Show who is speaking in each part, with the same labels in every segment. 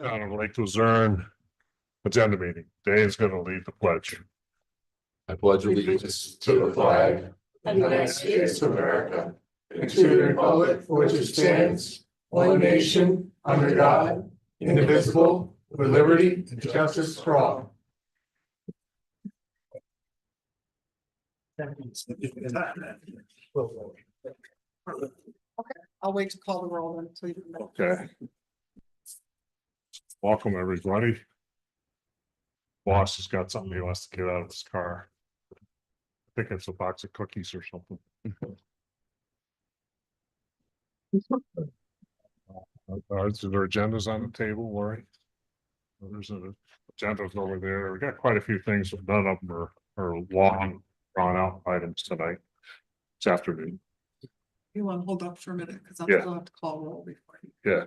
Speaker 1: Town of Lake Luzerne agenda meeting. Dave is going to lead the pledge.
Speaker 2: I pledge allegiance to the flag of the United States of America and to the republic for which it stands, one nation, under God, indivisible, with liberty and justice for all.
Speaker 3: I'll wait to call the roll until you.
Speaker 1: Okay. Welcome, everybody. Boss has got something he wants to get out of his car. I think it's a box of cookies or something. Is there agendas on the table, Lori? There's an agendas over there. We got quite a few things, but none of them are long, drawn out items tonight. This afternoon.
Speaker 3: You want to hold up for a minute because I'll
Speaker 1: Yeah.
Speaker 3: still have to call roll before you.
Speaker 1: Yeah.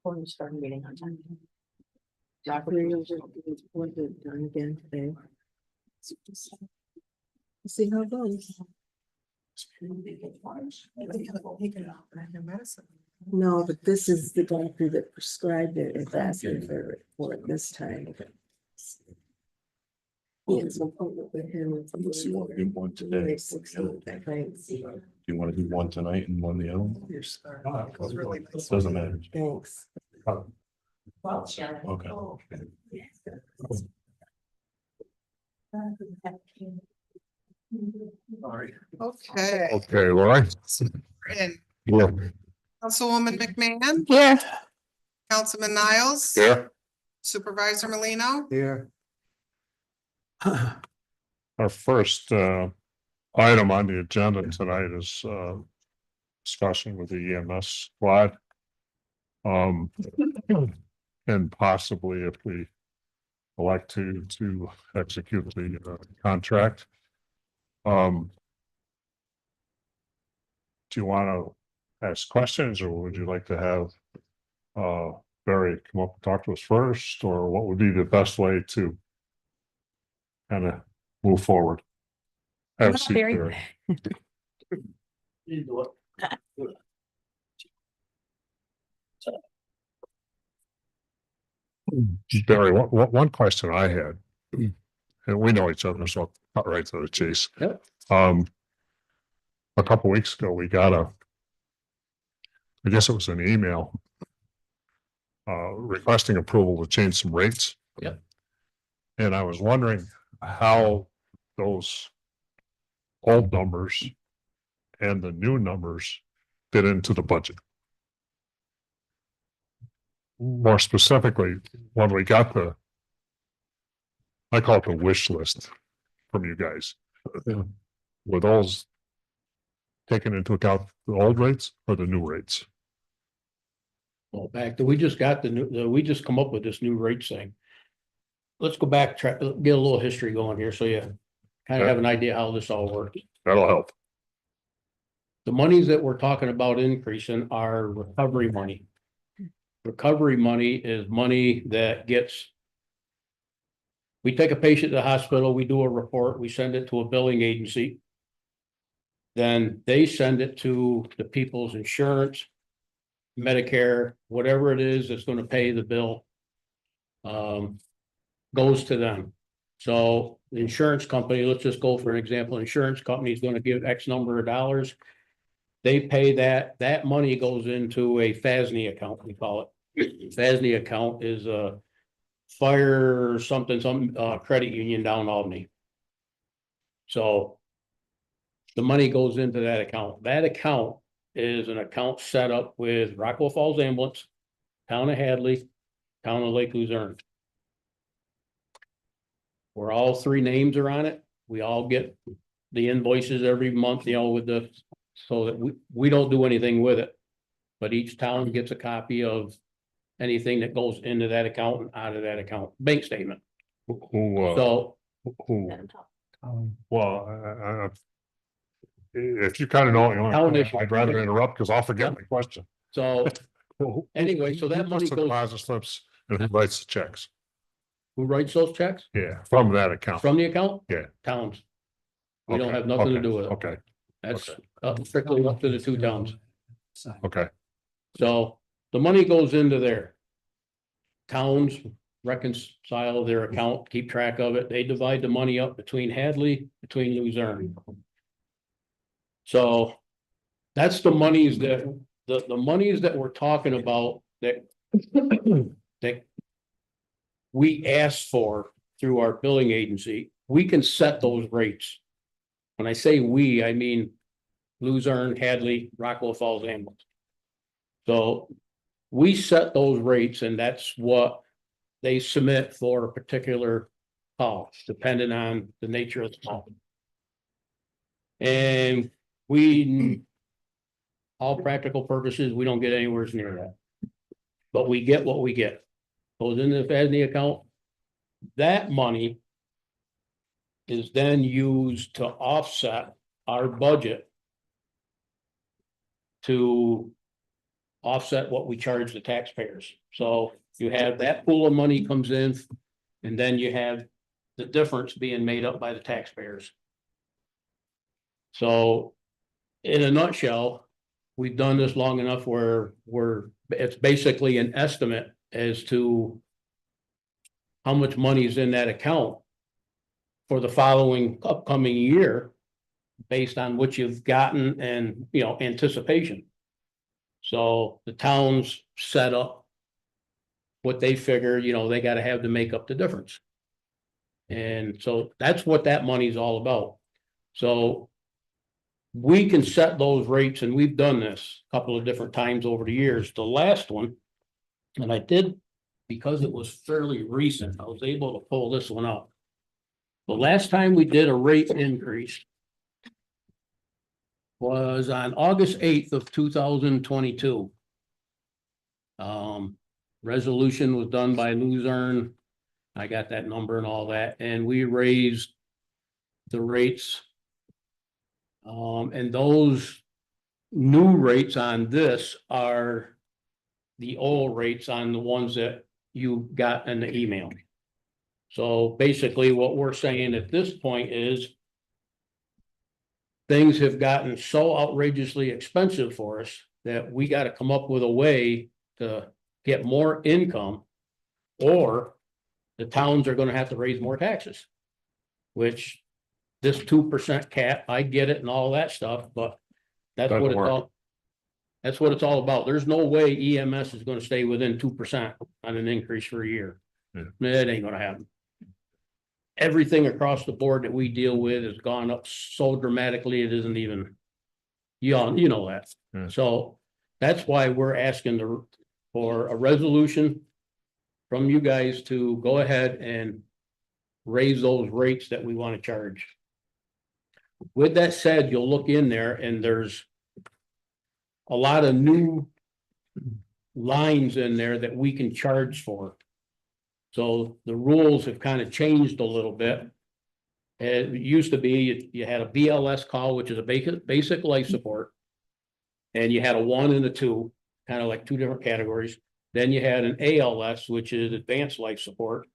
Speaker 4: Before we start meeting on time. Done again today. See how it goes. No, but this is the doctor that prescribed it. It's asking for a report this time. He has an appointment with him.
Speaker 2: Unless you want to do one today. You want to do one tonight and one the other? Doesn't matter.
Speaker 4: Thanks.
Speaker 2: Okay.
Speaker 3: Okay,
Speaker 1: Okay, Lori.
Speaker 3: and
Speaker 1: Yeah.
Speaker 3: Councilwoman McMahon,
Speaker 4: Yeah.
Speaker 3: Councilman Niles.
Speaker 1: Yeah.
Speaker 3: Supervisor Molino.
Speaker 1: Yeah. Our first item on the agenda tonight is discussion with the EMS squad. And possibly if we elect to execute the contract. Do you want to ask questions, or would you like to have Barry come up and talk to us first, or what would be the best way to kind of move forward? Have a seat, Barry. Barry, one question I had, and we know each other, so I'll cut right to the chase.
Speaker 2: Yep.
Speaker 1: A couple weeks ago, we got I guess it was an email requesting approval to change some rates.
Speaker 2: Yep.
Speaker 1: And I was wondering how those old numbers and the new numbers fit into the budget. More specifically, when we got I call it the wish list from you guys. Were those taken into account the old rates or the new rates?
Speaker 5: Well, we just got we just come up with this new rate thing. Let's go back, get a little history going here, so you kind of have an idea how this all works.
Speaker 1: That'll help.
Speaker 5: The monies that we're talking about increasing are recovery money. Recovery money is money that we take a patient to the hospital, we do a report, we send it to a billing agency. Then they send it to the people's insurance, Medicare, whatever it is that's going to pay the bill, goes to them. So the insurance company, let's just go for an example, insurance company is going to give X number of dollars. They pay that money goes into a FASNY account, we call it. FASNY account is a fire some credit union down Albany. So the money goes into that account. That account is an account set up with Rockwell Falls Ambulance, Town of Hadley, Town of Lake Luzerne. Where all three names are on it. We all get the invoices every month, so that we don't do anything with it. But each town gets a copy of anything that goes into that account and out of that account, bank statement.
Speaker 1: Well, if you kind of know, I'd rather interrupt because I'll forget my question.
Speaker 5: So Anyway, so that
Speaker 1: Who puts
Speaker 5: money
Speaker 1: the
Speaker 5: goes-
Speaker 1: deposit slips and who writes the checks?
Speaker 5: Who writes those checks?
Speaker 1: Yeah, from that account.
Speaker 5: From the account?
Speaker 1: Yeah.
Speaker 5: Towns. We don't
Speaker 1: Okay,
Speaker 5: have nothing to
Speaker 1: okay,
Speaker 5: do with it.
Speaker 1: Okay,
Speaker 5: That's strictly up to the two towns.
Speaker 1: okay,
Speaker 5: So the money goes into there. Towns reconcile their account, keep track of it. They divide the money up between Hadley, between Luzerne. So that's the monies that, the monies that we're talking about that that we asked for through our billing agency, we can set those rates. When I say we, I mean Luzerne, Hadley, Rockwell Falls ambulance. So we set those rates and that's what they submit for a particular call, depending on the nature of the call. And we, all practical purposes, we don't get anywhere near that. But we get what we get. Goes into the FASNY account. That money is then used to offset our budget to offset what we charge the taxpayers. So you have that pool of money comes in, and then you have the difference being made up by the taxpayers. So in a nutshell, we've done this long enough where it's basically an estimate as to how much money is in that account for the following upcoming year based on what you've gotten and, you know, anticipation. So the towns set up what they figure, you know, they gotta have to make up the difference. And so that's what that money is all about. So we can set those rates, and we've done this a couple of different times over the years. The last one, and I did, because it was fairly recent, I was able to pull this one up. The last time we did a rate increase was on August 8th of 2022. Resolution was done by Luzerne. I got that number and all that, and we raised the rates. And those new rates on this are the old rates on the ones that you got in the email. So basically what we're saying at this point is things have gotten so outrageously expensive for us that we got to come up with a way to get more income, or the towns are going to have to raise more taxes, which this 2% cap, I get it and all that stuff, but that's
Speaker 1: Doesn't
Speaker 5: what it's
Speaker 1: work.
Speaker 5: all. That's what it's all about. There's no way EMS is gonna stay within 2% on an increase for a year.
Speaker 1: Yeah.
Speaker 5: It ain't gonna happen. Everything across the board that we deal with has gone up so dramatically, it isn't even. You know that.
Speaker 1: Yeah.
Speaker 5: So that's why we're asking for a resolution from you guys to go ahead and raise those rates that we want to charge. With that said, you'll look in there and there's a lot of new lines in there that we can charge for. So the rules have kind of changed a little bit. It used to be you had a BLS call, which is a basic life support. And you had a 1 and a 2, kind of like two different categories. Then you had an ALS, which is advanced life support.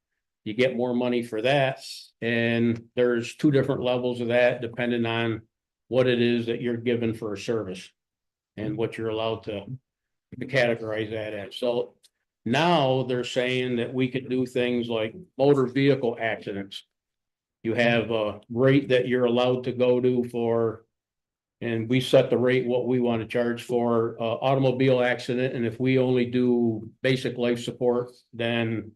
Speaker 5: You get more money for that. And there's 2 different levels of that depending on what it is that you're given for a service and what you're allowed to categorize that as. So now they're saying that we could do things like motor vehicle accidents. You have a rate that you're allowed to go to for, and we set the rate what we want to charge for automobile accident. And if we only do basic life support, then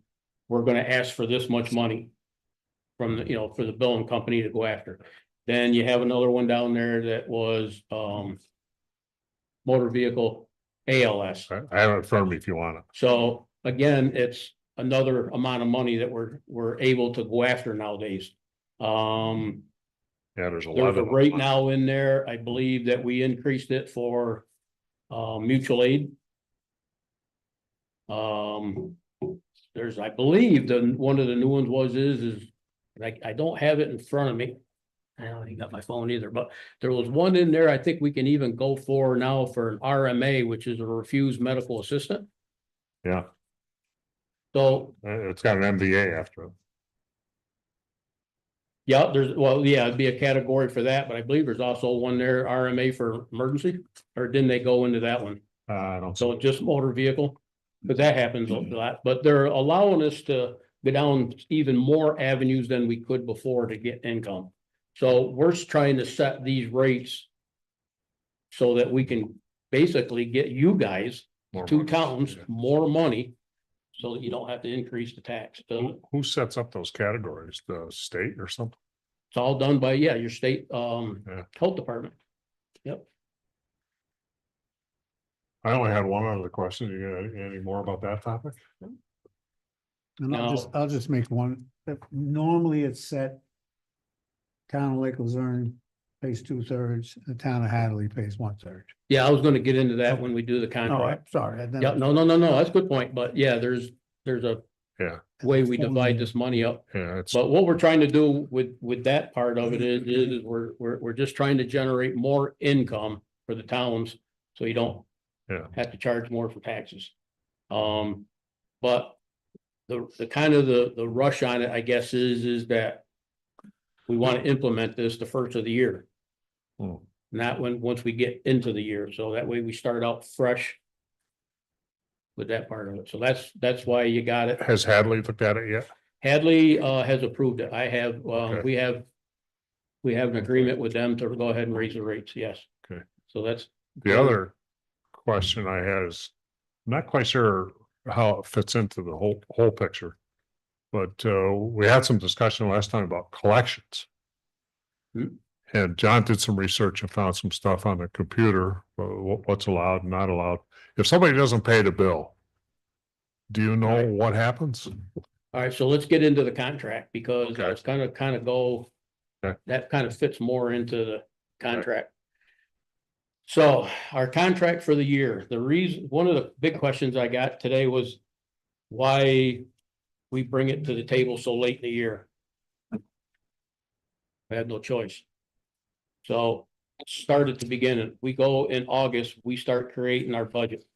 Speaker 5: we're going to ask for this much money from the, for the billing company to go after. Then you have another one down there that was motor vehicle ALS.
Speaker 1: I have it for me if you want it.
Speaker 5: So again, it's another amount of money that we're able to go after nowadays.
Speaker 1: Yeah, there's a lot
Speaker 5: There's a
Speaker 1: of them.
Speaker 5: rate now in there. I believe that we increased it for mutual aid. There's, I believe, one of the new ones is I don't have it in front of me. I don't got my phone either, but there was one in there, I think we can even go for now for an RMA, which is a refused medical assistant.
Speaker 1: Yeah,
Speaker 5: So,
Speaker 1: it's got an MBA after it.
Speaker 5: yeah, it'd be a category for that, but I believe there's also one there, RMA for emergency, or didn't they go into that one?
Speaker 1: I don't.
Speaker 5: So just motor vehicle, but that happens a lot, but they're allowing us to go down even more avenues than we could before to get income. So we're trying to set these rates so that we can basically get you guys,
Speaker 1: More
Speaker 5: two
Speaker 1: money.
Speaker 5: towns,
Speaker 1: Yeah.
Speaker 5: more money, so that you don't have to increase the tax.
Speaker 1: Who sets up those categories? The state or something?
Speaker 5: It's all done by, your state,
Speaker 1: Yeah.
Speaker 5: health department. Yep.
Speaker 1: I only had one other question. You got any more about that topic?
Speaker 6: And
Speaker 5: No.
Speaker 6: I'll just make one, normally it's set. Town of Lake Luzerne pays 2/3, the town of Hadley pays 1/3.
Speaker 5: Yeah, I was gonna get into that when we do the
Speaker 6: Oh,
Speaker 5: contract.
Speaker 6: I'm sorry.
Speaker 5: Yeah, no, that's a good point, but yeah, there's a
Speaker 1: Yeah,
Speaker 5: way we divide this money up.
Speaker 1: yeah, it's,
Speaker 5: But what we're trying to do with that part of it is we're just trying to generate more income for the towns, so you don't
Speaker 1: yeah,
Speaker 5: have to charge more for taxes. But the kind of the rush on it, I guess, is that we want to implement this the first of the year.
Speaker 1: Hmm.
Speaker 5: Not once we get into the year, so that way we start out fresh with that part of it. So that's why you got it.
Speaker 1: Has Hadley looked at it yet?
Speaker 5: Hadley has approved it. I have,
Speaker 1: Okay.
Speaker 5: we have an agreement with them to go ahead and raise the rates, yes.
Speaker 1: Okay.
Speaker 5: So that's,
Speaker 1: The other question I had is, I'm not quite sure how it fits into the whole picture. But we had some discussion last time about collections.
Speaker 5: Hmm.
Speaker 1: And John did some research and found some stuff on the computer, what's allowed and not allowed. If somebody doesn't pay the bill, do you know what happens?
Speaker 5: all right, so let's get into the contract, because
Speaker 1: Okay.
Speaker 5: that's kind of go,
Speaker 1: Okay.
Speaker 5: that kind of fits more into the contract. So our contract for the year, one of the big questions I got today was why we bring it to the table so late in the year. I had no choice. So start at the beginning. We go in August, we start creating our budget.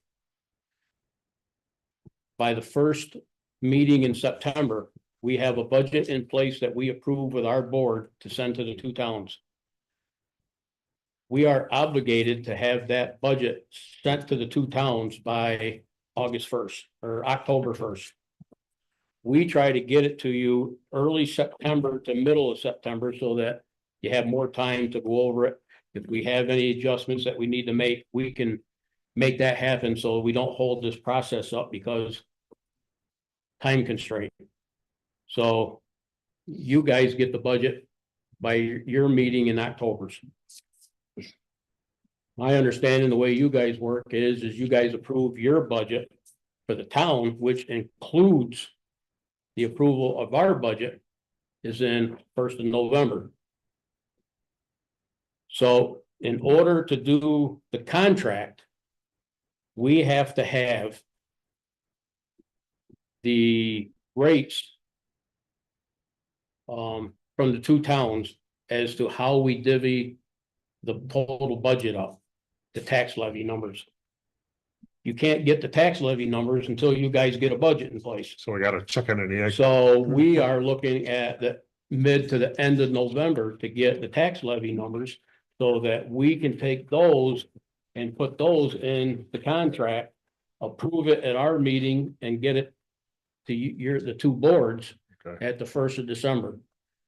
Speaker 5: By the first meeting in September, we have a budget in place that we approve with our board to send to the two towns. We are obligated to have that budget sent to the two towns by August 1st or October 1st. We try to get it to you early September to middle of September so that you have more time to go over it. If we have any adjustments that we need to make, we can make that happen so we don't hold this process up because time constraint. So you guys get the budget by your meeting in October. My understanding, the way you guys work is you guys approve your budget for the town, which includes the approval of our budget is in 1st of November. So in order to do the contract, we have to have the rates from the two towns as to how we divvy the total budget up, the tax levy numbers. You can't get the tax levy numbers until you guys get a budget in place.
Speaker 1: So we got a chicken and the egg.
Speaker 5: So we are looking at the mid to the end of November to get the tax levy numbers so that we can take those and put those in the contract, approve it at our meeting and get it to the two boards
Speaker 1: Okay.
Speaker 5: at the 1st of December.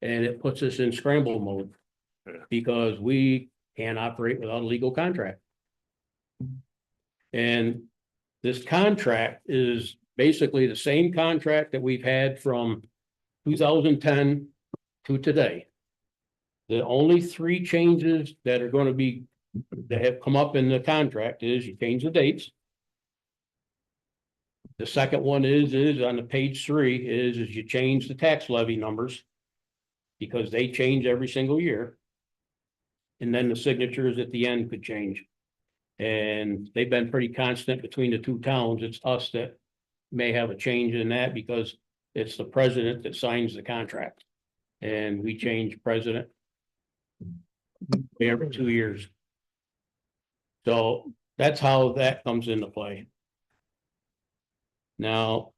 Speaker 5: And it puts us in scramble mode
Speaker 1: Yeah.
Speaker 5: because we can't operate without a legal contract. And this contract is basically the same contract that we've had from 2010 to today. The only three changes that are going to be, that have come up in the contract is you change the dates. The second one is on the page 3 is you change the tax levy numbers because they change every single year. And then the signatures at the end could change. And they've been pretty constant between the two towns. It's us that may have a change in that because it's the president that signs the contract. And we change president Every 2 years. So that's how that comes into play. Now,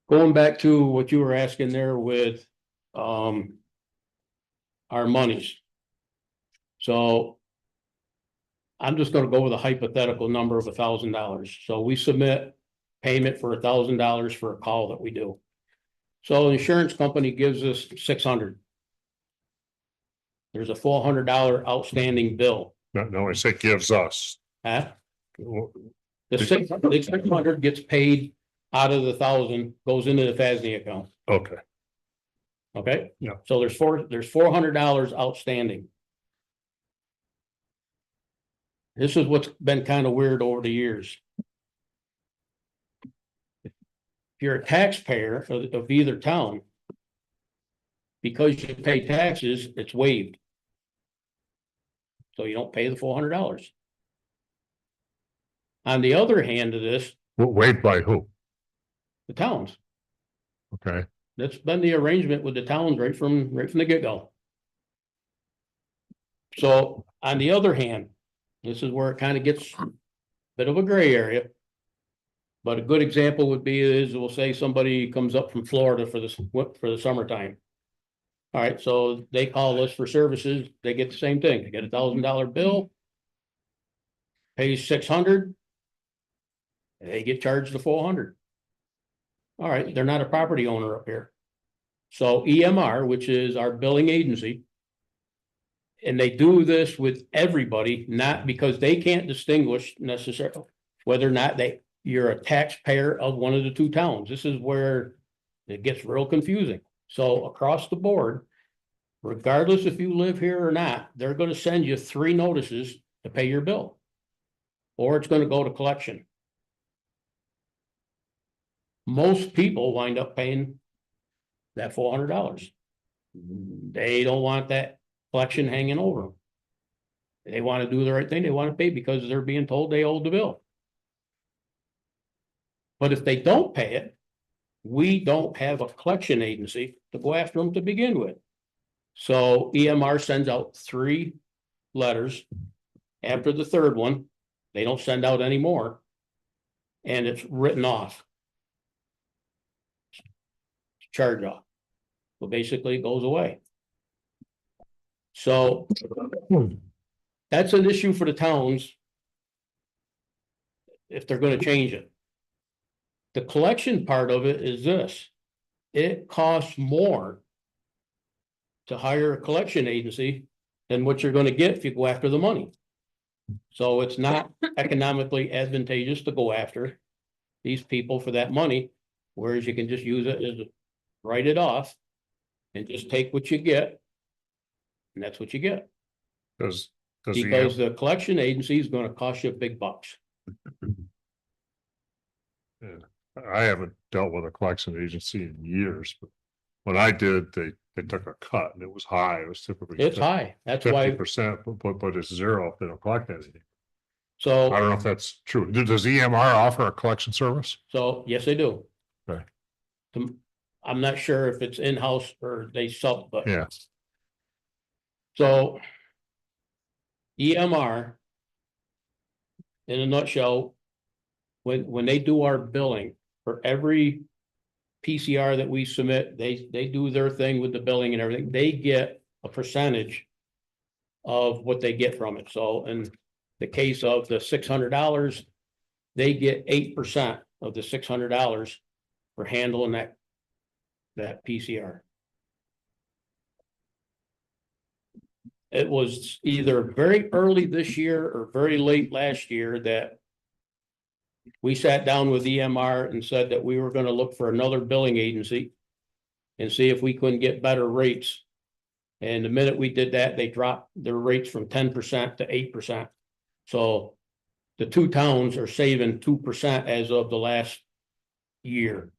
Speaker 5: going back to what you were asking there with our monies. So I'm just gonna go with a hypothetical number of $1,000. So we submit payment for $1,000 for a call that we do. So the insurance company gives us 600. There's a $400 outstanding bill.
Speaker 1: No, I say gives us.
Speaker 5: Huh? The 600 gets paid out of the 1,000, goes into the FASNY account,
Speaker 1: Okay,
Speaker 5: okay?
Speaker 1: Yeah.
Speaker 5: So there's $400 outstanding. This is what's been kind of weird over the years. If you're a taxpayer of either town, because you pay taxes, it's waived. So you don't pay the $400. On the other hand of this,
Speaker 1: waived by who?
Speaker 5: the towns,
Speaker 1: Okay,
Speaker 5: that's been the arrangement with the towns right from the get-go. So on the other hand, this is where it kind of gets a bit of a gray area. But a good example would be is we'll say somebody comes up from Florida for the summertime. All right, so they call us for services, they get the same thing, they get $1,000 bill. Pays 600. They get charged the 400. All right, they're not a property owner up here. So EMR, which is our billing agency. And they do this with everybody, not because they can't distinguish necessarily whether or not you're a taxpayer of one of the two towns. This is where it gets real confusing. So across the board, regardless if you live here or not, they're going to send you 3 notices to pay your bill. Or it's going to go to collection. Most people wind up paying that $400. They don't want that collection hanging over them. They want to do the right thing. They want to pay because they're being told they owe the bill. But if they don't pay it, we don't have a collection agency to go after them to begin with. So EMR sends out 3 letters. After the 3rd one, they don't send out any more. And it's written off. Charge off. Well, basically it goes away. So that's an issue for the towns if they're going to change it. The collection part of it is this. It costs more to hire a collection agency than what you're going to get if you go after the money. So it's not economically advantageous to go after these people for that money, whereas you can just use it as write it off and just take what you get. And that's what you get.
Speaker 1: does
Speaker 5: Because the collection agency is going to cost you big bucks.
Speaker 1: I haven't dealt with a collection agency in years, but when I did, they took a cut and it was high. It was typically
Speaker 5: It's high. That's why.
Speaker 1: 50%, but it's 0 if they don't collect anything. I
Speaker 5: So,
Speaker 1: don't know if that's true. Does EMR offer a collection service?
Speaker 5: yes, they do.
Speaker 1: Okay.
Speaker 5: I'm not sure if it's in-house or they sub, but.
Speaker 1: Yeah.
Speaker 5: So EMR, in a nutshell, when they do our billing for every PCR that we submit, they do their thing with the billing and everything. They get a percentage of what they get from it. So in the case of the $600, they get 8% of the $600 for handling that PCR. It was either very early this year or very late last year that we sat down with EMR and said that we were going to look for another billing agency and see if we couldn't get better rates. And the minute we did that, they dropped their rates from 10% to 8%. So the 2 towns are saving 2% as of the last year.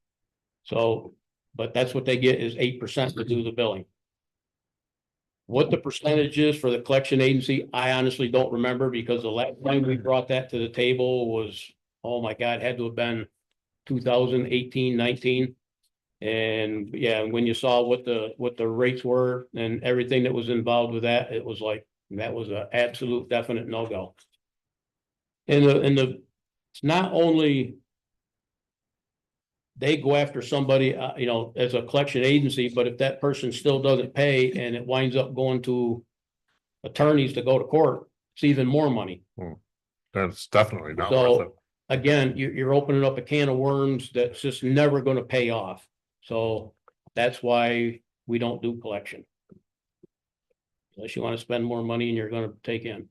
Speaker 5: So, but that's what they get is 8% to do the billing. What the percentage is for the collection agency, I honestly don't remember because the last time we brought that to the table was, oh my God, had to have been 2018, 19. And yeah, when you saw what the rates were and everything that was involved with that, it was like, that was an absolute definite no-go. It's not only they go after somebody, as a collection agency, but if that person still doesn't pay and it winds up going to attorneys to go to court, it's even more money.
Speaker 1: That's definitely not worth it.
Speaker 5: So again, you're opening up a can of worms that's just never gonna pay off. So that's why we don't do collection. Unless you wanna spend more money and you're gonna take in.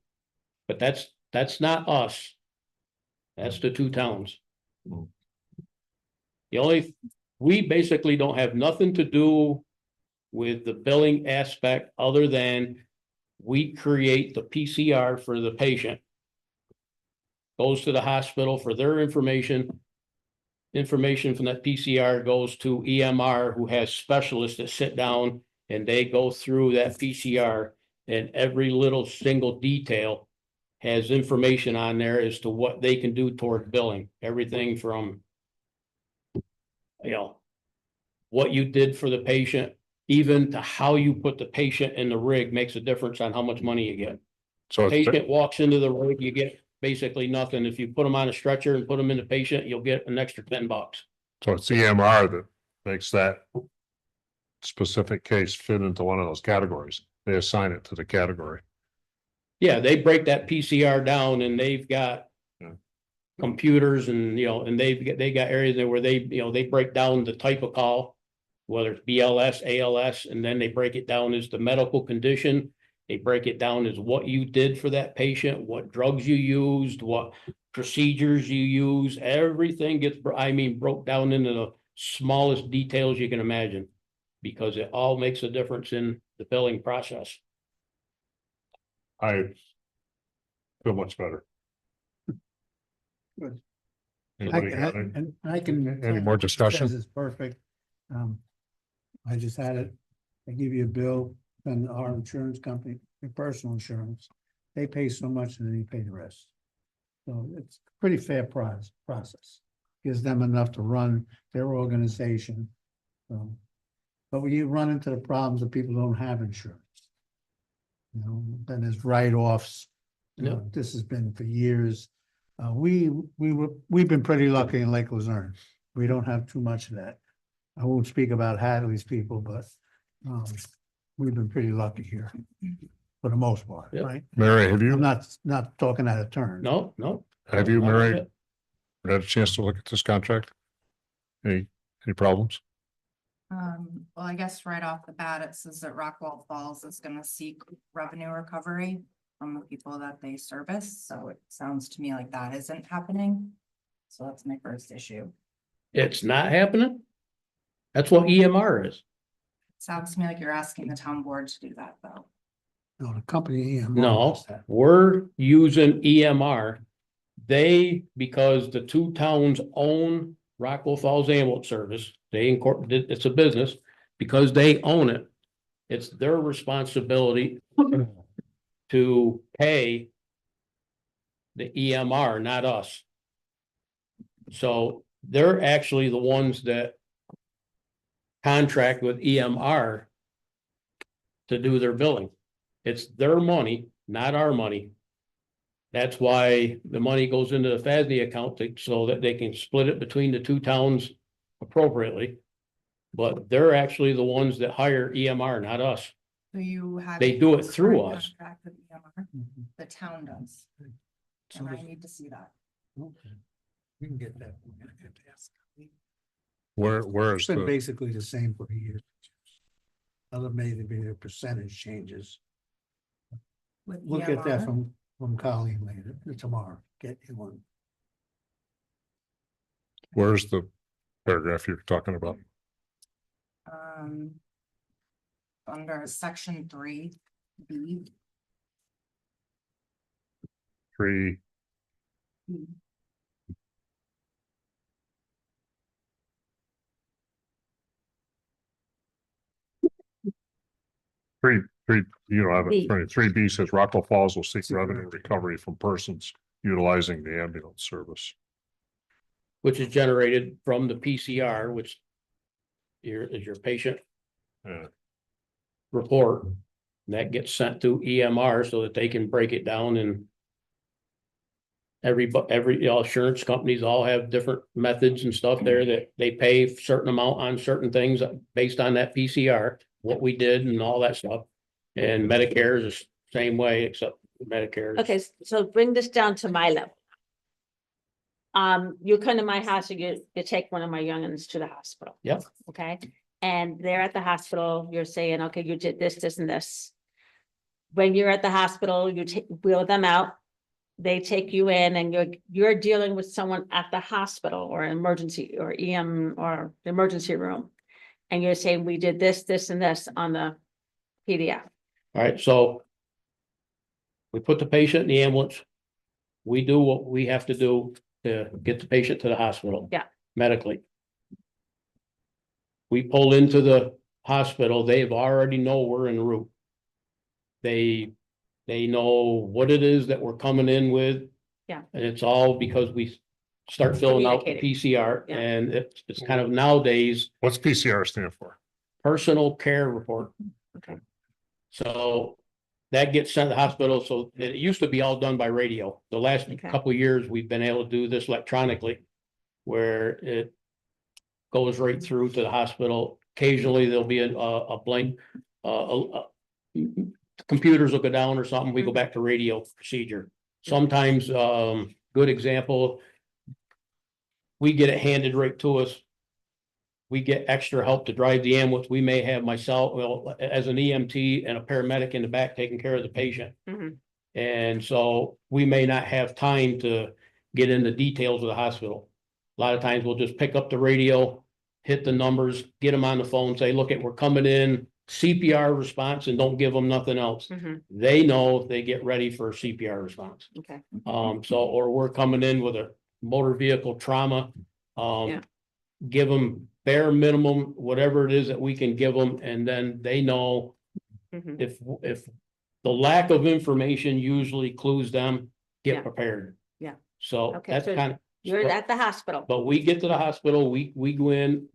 Speaker 5: But that's not us. That's the two towns. We basically don't have nothing to do with the billing aspect other than we create the PCR for the patient. Goes to the hospital for their information. Information from that PCR goes to EMR, who has specialists that sit down and they go through that PCR, and every little single detail has information on there as to what they can do toward billing. Everything from, what you did for the patient, even to how you put the patient in the rig makes a difference on how much money you get.
Speaker 1: So it's,
Speaker 5: Patient walks into the rig, you get basically nothing. If you put them on a stretcher and put them in the patient, you'll get an extra $10.
Speaker 1: so it's EMR that makes that specific case fit into one of those categories. They assign it to the category.
Speaker 5: Yeah, they break that PCR down and they've got
Speaker 1: Yeah.
Speaker 5: computers and, and they got areas there where they break down the type of call, whether it's BLS, ALS, and then they break it down as the medical condition. They break it down as what you did for that patient, what drugs you used, what procedures you use. Everything gets, broke down into the smallest details you can imagine, because it all makes a difference in the billing process.
Speaker 1: I feel much better.
Speaker 6: Good.
Speaker 1: Anybody got any?
Speaker 6: And I can.
Speaker 1: Any more discussion?
Speaker 6: Says it's perfect. I just had it, I give you a bill, and our insurance company, your personal insurance, they pay so much and then you pay the rest. So it's a pretty fair process. Gives them enough to run their organization. But when you run into the problems that people don't have insurance. Then there's write-offs. This has been for years. We've been pretty lucky in Lake Luzerne. We don't have too much of that. I won't speak about Hadley's people, but we've been pretty lucky here for the most part,
Speaker 5: Yep.
Speaker 6: right?
Speaker 1: Mary, have you,
Speaker 6: I'm not talking out of turn.
Speaker 5: No.
Speaker 1: have you, Mary, had a chance to look at this contract? Any problems?
Speaker 7: Well, I guess right off the bat, it says that Rockwell Falls is gonna seek revenue recovery from the people that they service, so it sounds to me like that isn't happening. So that's my first issue.
Speaker 5: It's not happening? That's what EMR is.
Speaker 7: Sounds to me like you're asking the town board to do that, though.
Speaker 6: No, the company. EMR
Speaker 5: No,
Speaker 6: does that.
Speaker 5: we're using EMR. Because the two towns own Rockwell Falls Ambulance Service, it's a business, because they own it. It's their responsibility to pay the EMR, not us. So they're actually the ones that contract with EMR to do their billing. It's their money, not our money. That's why the money goes into the FASD account so that they can split it between the two towns appropriately. But they're actually the ones that hire EMR, not us.
Speaker 7: So you have.
Speaker 5: They do it through
Speaker 7: current
Speaker 5: us.
Speaker 7: contract with EMR.
Speaker 6: Mhm.
Speaker 7: The town does,
Speaker 6: So
Speaker 7: and I need to see that.
Speaker 6: okay. We can get that.
Speaker 1: Where
Speaker 6: It's
Speaker 1: is
Speaker 6: been
Speaker 1: the,
Speaker 6: basically the same for years. Other maybe the percentage changes.
Speaker 7: With
Speaker 6: We'll get that
Speaker 7: EMR.
Speaker 6: from Colleen later, tomorrow, get you one.
Speaker 1: where's the paragraph you're talking about?
Speaker 7: Under section 3B.
Speaker 1: 3, you don't have it,
Speaker 4: B.
Speaker 1: 3B says Rockwell Falls will seek revenue recovery from persons utilizing the ambulance service.
Speaker 5: Which is generated from the PCR, which your patient
Speaker 1: Yeah.
Speaker 5: report. That gets sent to EMR so that they can break it down and every insurance companies all have different methods and stuff there that they pay a certain amount on certain things based on that PCR, what we did and all that stuff. And Medicare is the same way, except Medicare.
Speaker 8: Okay, so bring this down to my level. You come to my house, you take one of my youngins to the hospital.
Speaker 5: Yep.
Speaker 8: Okay, and they're at the hospital, you're saying, okay, you did this, this, and this. When you're at the hospital, you wheel them out, they take you in and you're dealing with someone at the hospital or emergency or EM or the emergency room. And you're saying, we did this, this, and this on the PDF.
Speaker 5: All right, so we put the patient in the ambulance. We do what we have to do to get the patient to the hospital.
Speaker 8: Yeah.
Speaker 5: Medically. We pull into the hospital, they've already know we're en route. They know what it is that we're coming in with.
Speaker 8: Yeah.
Speaker 5: And it's all because we start filling out the PCR,
Speaker 8: Yeah.
Speaker 5: and it's kind of nowadays
Speaker 1: What's PCR stand for?
Speaker 5: personal care report.
Speaker 8: Okay.
Speaker 5: So that gets sent to the hospital. So it used to be all done by radio. The last
Speaker 8: Okay.
Speaker 5: couple of years, we've been able to do this electronically, where it goes right through to the hospital. Occasionally, there'll be a blank, computers will go down or something. We go back to radio procedure. Sometimes, good example, we get it handed right to us. We get extra help to drive the ambulance. We may have myself, well, as an EMT and a paramedic in the back taking care of the patient.
Speaker 8: Mhm.
Speaker 5: And so we may not have time to get into details of the hospital. A lot of times we'll just pick up the radio, hit the numbers, get them on the phone, say, look, we're coming in, CPR response, and don't give them nothing else.
Speaker 8: Mhm.
Speaker 5: They know they get ready for a CPR response.
Speaker 8: Okay,
Speaker 5: Or we're coming in with a motor vehicle trauma.
Speaker 8: Yeah.
Speaker 5: Give them bare minimum, whatever it is that we can give them, and then they know
Speaker 8: Mhm.
Speaker 5: if the lack of information usually clues them,
Speaker 8: Yeah.
Speaker 5: get prepared.
Speaker 8: Yeah.
Speaker 5: So
Speaker 8: Okay,
Speaker 5: that's
Speaker 8: so
Speaker 5: kind of.
Speaker 8: you're at the hospital.
Speaker 5: But we get to the hospital, we go in,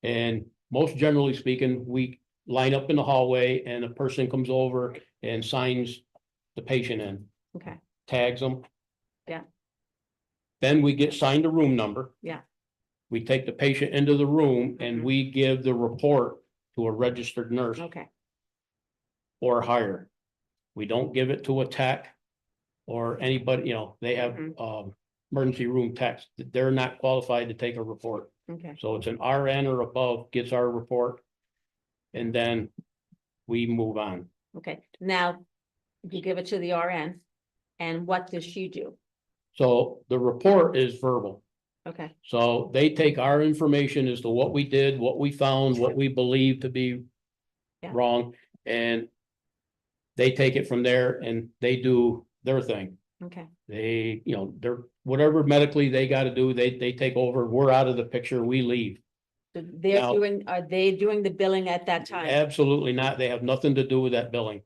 Speaker 5: and most generally speaking, we line up in the hallway and a person comes over and signs the patient in,
Speaker 8: Okay,
Speaker 5: tags them.
Speaker 8: Yeah.
Speaker 5: Then we get signed a room number.
Speaker 8: Yeah.
Speaker 5: We take the patient into the room and
Speaker 8: Mhm.
Speaker 5: we give the report to a registered nurse
Speaker 8: okay,
Speaker 5: or higher. We don't give it to a tech or anybody, they have
Speaker 8: Mhm.
Speaker 5: emergency room techs. They're not qualified to take a report.
Speaker 8: okay,
Speaker 5: So it's an RN or above gets our report. And then we move on.
Speaker 8: okay. Now, you give it to the RN, and what does she do?
Speaker 5: So the report is verbal.
Speaker 8: Okay,
Speaker 5: So they take our information as to what we did, what we found, what we believe to be
Speaker 8: Yeah.
Speaker 5: wrong, and they take it from there and they do their thing.
Speaker 8: okay,
Speaker 5: They, they're, whatever medically they gotta do, they take over. We're out of the picture, we leave.
Speaker 8: so
Speaker 5: Now-
Speaker 8: are they doing the billing at that time?
Speaker 5: Absolutely not. They have nothing to do with that billing.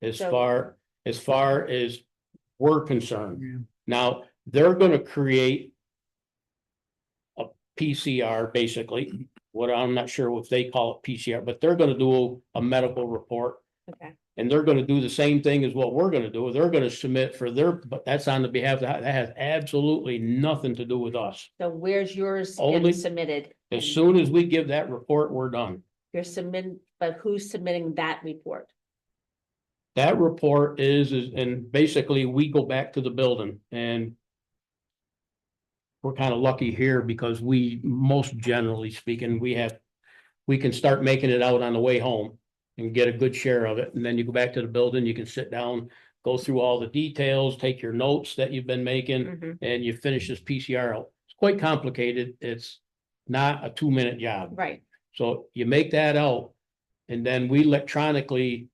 Speaker 5: As
Speaker 8: So-
Speaker 5: far as we're concerned.
Speaker 6: Yeah.
Speaker 5: Now, they're gonna create a PCR, basically, what I'm not sure if they call it PCR, but they're gonna do a medical report.
Speaker 8: Okay,
Speaker 5: And they're gonna do the same thing as what we're gonna do. They're gonna submit for but that's on the behalf of, that has absolutely nothing to do with us.
Speaker 8: so where's yours
Speaker 5: Only-
Speaker 8: getting submitted?
Speaker 5: As
Speaker 8: And
Speaker 5: soon as we give that report, we're done.
Speaker 8: You're submitting, but who's submitting that report?
Speaker 5: That report and basically we go back to the building and we're kind of lucky here because most generally speaking, we can start making it out on the way home and get a good share of it. And then you go back to the building, you can sit down, go through all the details, take your notes that you've been making,
Speaker 8: Mhm.
Speaker 5: and you finish this PCR out. It's quite complicated. It's not a 2-minute job.
Speaker 8: Right,
Speaker 5: So you make that out and then we electronically,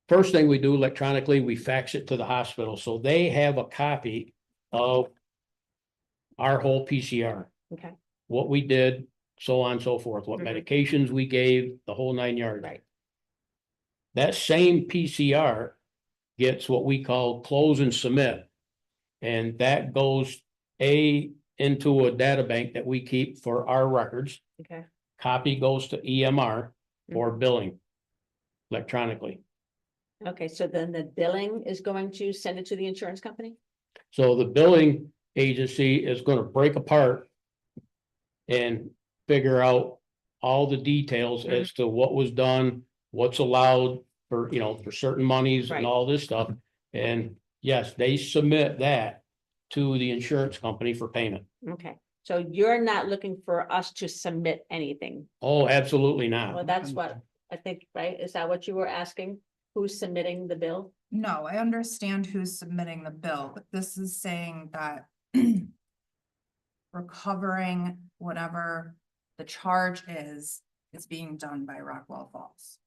Speaker 5: first thing we do electronically, we fax it to the hospital. So they have a copy of our whole PCR,
Speaker 8: okay,
Speaker 5: what we did, so on and so forth, what
Speaker 8: Mhm.
Speaker 5: medications we gave, the whole 9 yards.
Speaker 8: right,
Speaker 5: That same PCR gets what we call close and submit. And that goes into a data bank that we keep for our records.
Speaker 8: okay,
Speaker 5: copy goes to EMR for billing electronically.
Speaker 8: Okay, so then the billing is going to send it to the insurance company?
Speaker 5: So the billing agency is gonna break apart and figure out all the details as to what was done, what's allowed for, you know, for certain monies
Speaker 8: Right.
Speaker 5: and all this stuff. And yes, they submit that to the insurance company for payment.
Speaker 8: Okay, so you're not looking for us to submit anything?
Speaker 5: Oh, absolutely
Speaker 8: Well,
Speaker 5: not.
Speaker 8: that's what I think, right? Is that what you were asking? Who's submitting the bill?
Speaker 7: No, I understand who's submitting the bill, but this is saying that recovering whatever the charge is being done by Rockwell Falls.